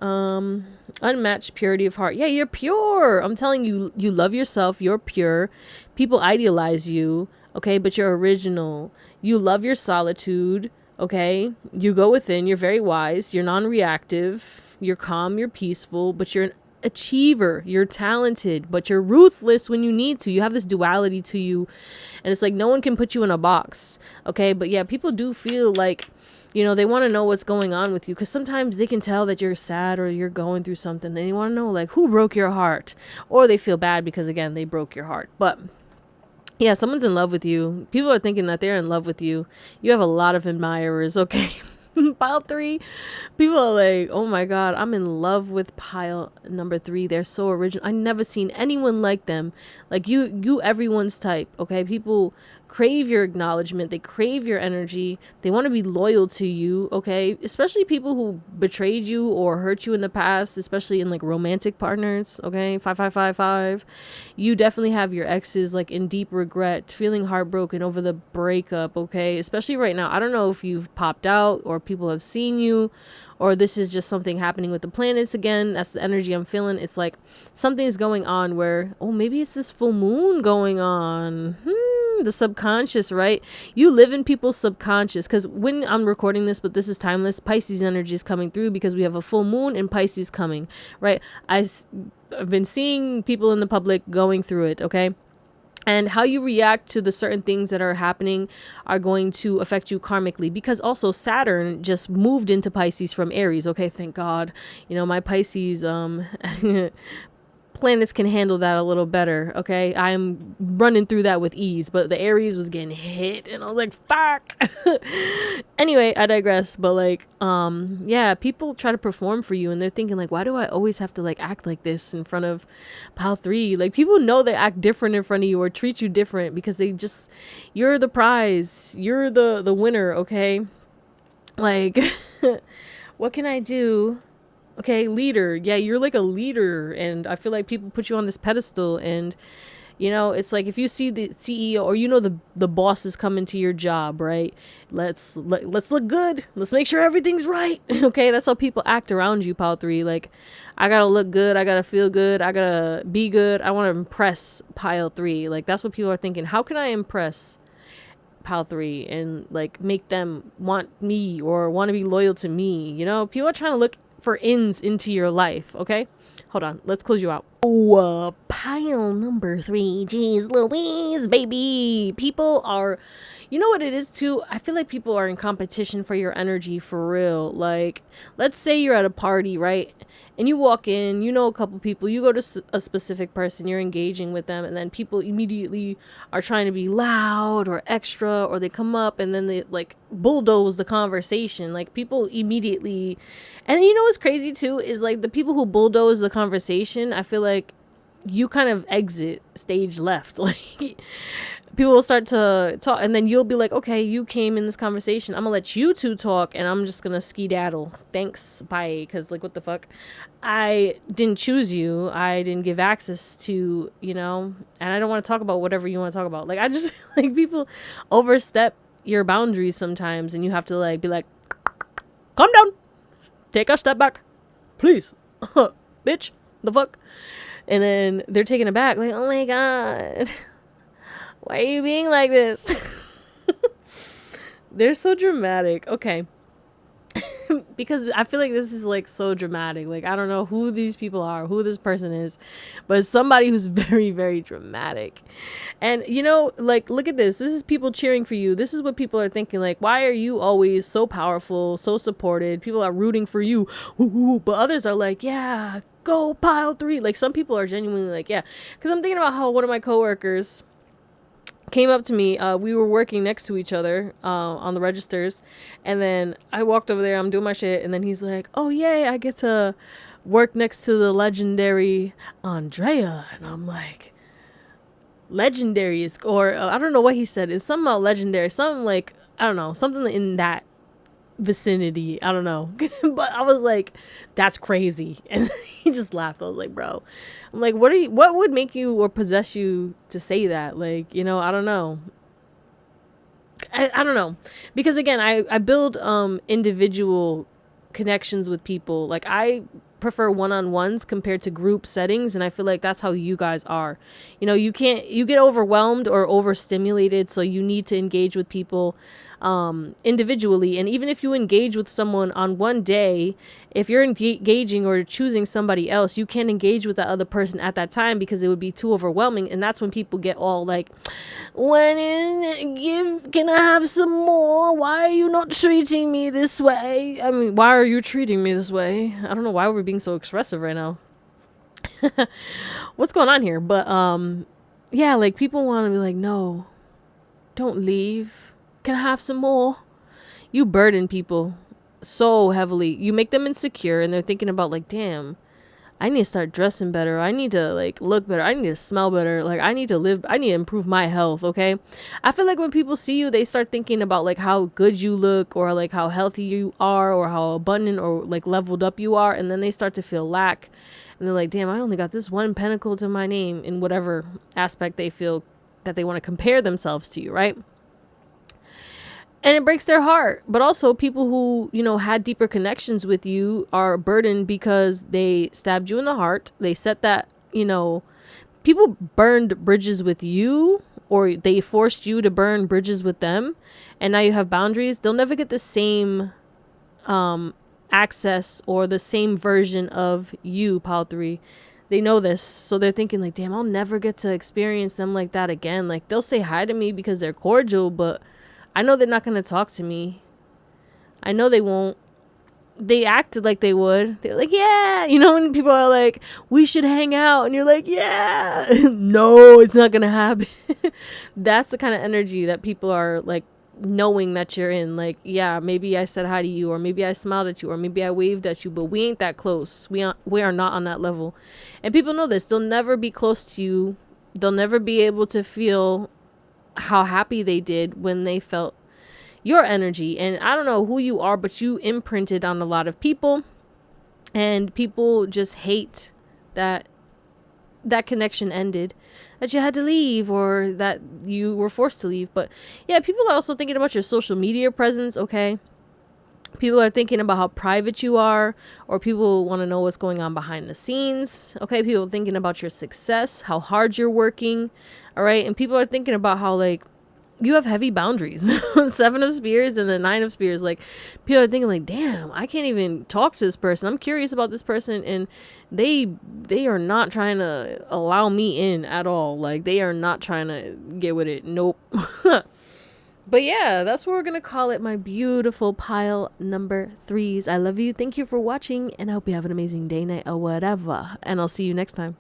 Unmatched purity of heart. Yeah, you're pure. I'm telling you, you love yourself, you're pure. People idealize you, okay, but you're original. You love your solitude, okay? You go within, you're very wise, you're non-reactive, you're calm, you're peaceful, but you're an achiever. You're talented, but you're ruthless when you need to. You have this duality to you, and it's like no one can put you in a box, okay? But yeah, people do feel like, you know, they want to know what's going on with you, because sometimes they can tell that you're sad or you're going through something, and they want to know, like, who broke your heart, or they feel bad because, again, they broke your heart. But yeah, someone's in love with you. People are thinking that they're in love with you. You have a lot of admirers, okay? Pile 3, people are like, oh my god, I'm in love with pile number 3. They're so original. I never seen anyone like them. Like, you everyone's type, okay? People crave your acknowledgement, they crave your energy, they want to be loyal to you, okay? Especially people who betrayed you or hurt you in the past, especially in like romantic partners, okay? 5555. You definitely have your exes like in deep regret, feeling heartbroken over the breakup, okay? Especially right now. I don't know if you've popped out or people have seen you, or this is just something happening with the planets again. That's the energy I'm feeling. It's like something's going on where, oh, maybe it's this full moon going on. The subconscious, right? You live in people's subconscious, because when I'm recording this, but this is timeless, Pisces energy is coming through because we have a full moon and Pisces coming, right? I've been seeing people in the public going through it, okay? And how you react to the certain things that are happening are going to affect you karmically, because also Saturn just moved into Pisces from Aries. Okay, thank God. You know, my Pisces planets can handle that a little better, okay? I'm running through that with ease, but the Aries was getting hit and I was like, fuck. Anyway, I digress. But like, yeah, people try to perform for you and they're thinking like, why do I always have to like act like this in front of pile 3? Like, people know they act different in front of you or treat you different because they just, you're the prize, you're the winner, okay? Like, what can I do? Okay, leader. Yeah, you're like a leader, and I feel like people put you on this pedestal, and you know, it's like if you see the CEO or you know the boss is coming to your job, right? Let's look good. Let's make sure everything's right. Okay, that's how people act around you, pile 3. Like, I gotta look good, I gotta feel good, I gotta be good. I want to impress pile 3. Like, that's what people are thinking. How can I impress pile 3 and like make them want me or want to be loyal to me? You know, people are trying to look for ins into your life, okay? Hold on, let's close you out. Oh, pile number 3. Jeez Louise, baby. People are, you know what it is too? I feel like people are in competition for your energy, for real. Like, let's say you're at a party, right? And you walk in, you know a couple people, you go to a specific person, you're engaging with them, and then people immediately are trying to be loud or extra, or they come up and then they like bulldoze the conversation. Like, people immediately, and you know what's crazy too is like the people who bulldoze the conversation, I feel like you kind of exit stage left. Like, people will start to talk and then you'll be like, okay, you came in this conversation, I'm gonna let you two talk and I'm just gonna skedaddle, thanks, bye. Because like, what the fuck, I didn't choose you, I didn't give access to, you know, and I don't want to talk about whatever you want to talk about. Like, I just like people overstep your boundaries sometimes, and you have to like be like, calm down, take a step back, please. Bitch, the fuck. And then they're taken aback, like, oh my god, why are you being like this? They're so dramatic. Okay. Because I feel like this is like so dramatic. Like, I don't know who these people are, who this person is, but it's somebody who's very, very dramatic. And you know, like, look at this. This is people cheering for you. This is what people are thinking. Like, why are you always so powerful, so supported? People are rooting for you. But others are like, yeah, go pile 3. Like, some people are genuinely like, yeah. Because I'm thinking about how one of my coworkers, came up to me. We were working next to each other on the registers, and then I walked over there. I'm doing my shit, and then he's like, "Oh yay, I get to work next to the legendary Andrea," and I'm like, "Legendary is," or I don't know what he said. It's something about legendary, something like, I don't know, something in that vicinity. I don't know, but I was like, "That's crazy," and he just laughed. I was like, "Bro," I'm like, what would make you or possess you to say that? Like, I don't know. I don't know, because again, I build individual connections with people. Like, I prefer one-on-ones compared to group settings, and I feel like that's how you guys are. You get overwhelmed or overstimulated, so you need to engage with people individually. And even if you engage with someone on one day, if you're engaging or choosing somebody else, you can't engage with that other person at that time because it would be too overwhelming. And that's when people get all like, can I have some more? Why are you not treating me this way? I mean, why are you treating me this way? I don't know why we're being so expressive right now. What's going on here? But yeah, like, people want to be like, no, don't leave. Can I have some more? You burden people so heavily. You make them insecure, and they're thinking about like, damn, I need to start dressing better. I need to like look better. I need to smell better. Like, I need to improve my health. Okay. I feel like when people see you, they start thinking about like how good you look, or like how healthy you are, or how abundant or like leveled up you are. And then they start to feel lack, and they're like, damn, I only got this one pinnacle to my name in whatever aspect they feel that they want to compare themselves to you. Right. And it breaks their heart. But also, people who, had deeper connections with you are burdened because they stabbed you in the heart. They set that, people burned bridges with you, or they forced you to burn bridges with them. And now you have boundaries. They'll never get the same access or the same version of you, Pile 3. They know this. So they're thinking like, damn, I'll never get to experience them like that again. Like, they'll say hi to me because they're cordial, but I know they're not going to talk to me. I know they won't. They acted like they would. They're like, yeah. When people are like, we should hang out. And you're like, yeah. No, it's not going to happen. That's the kind of energy that people are like knowing that you're in. Like, yeah, maybe I said hi to you, or maybe I smiled at you, or maybe I waved at you, but we ain't that close. We are not on that level. And people know this. They'll never be close to you. They'll never be able to feel how happy they did when they felt your energy. And I don't know who you are, but you imprinted on a lot of people, and people just hate that connection ended, that you had to leave, or that you were forced to leave. But yeah, people are also thinking about your social media presence. Okay, people are thinking about how private you are, or people want to know what's going on behind the scenes. Okay, people are thinking about your success, how hard you're working. All right, and people are thinking about how like you have heavy boundaries. 7 of Spears and the 9 of Spears. Like, people are thinking like, damn, I can't even talk to this person. I'm curious about this person, and they are not trying to allow me in at all. Like, they are not trying to get with it. Nope. But yeah, that's what we're going to call it, my beautiful pile number 3s. I love you. Thank you for watching, and I hope you have an amazing day, night, or whatever. And I'll see you next time.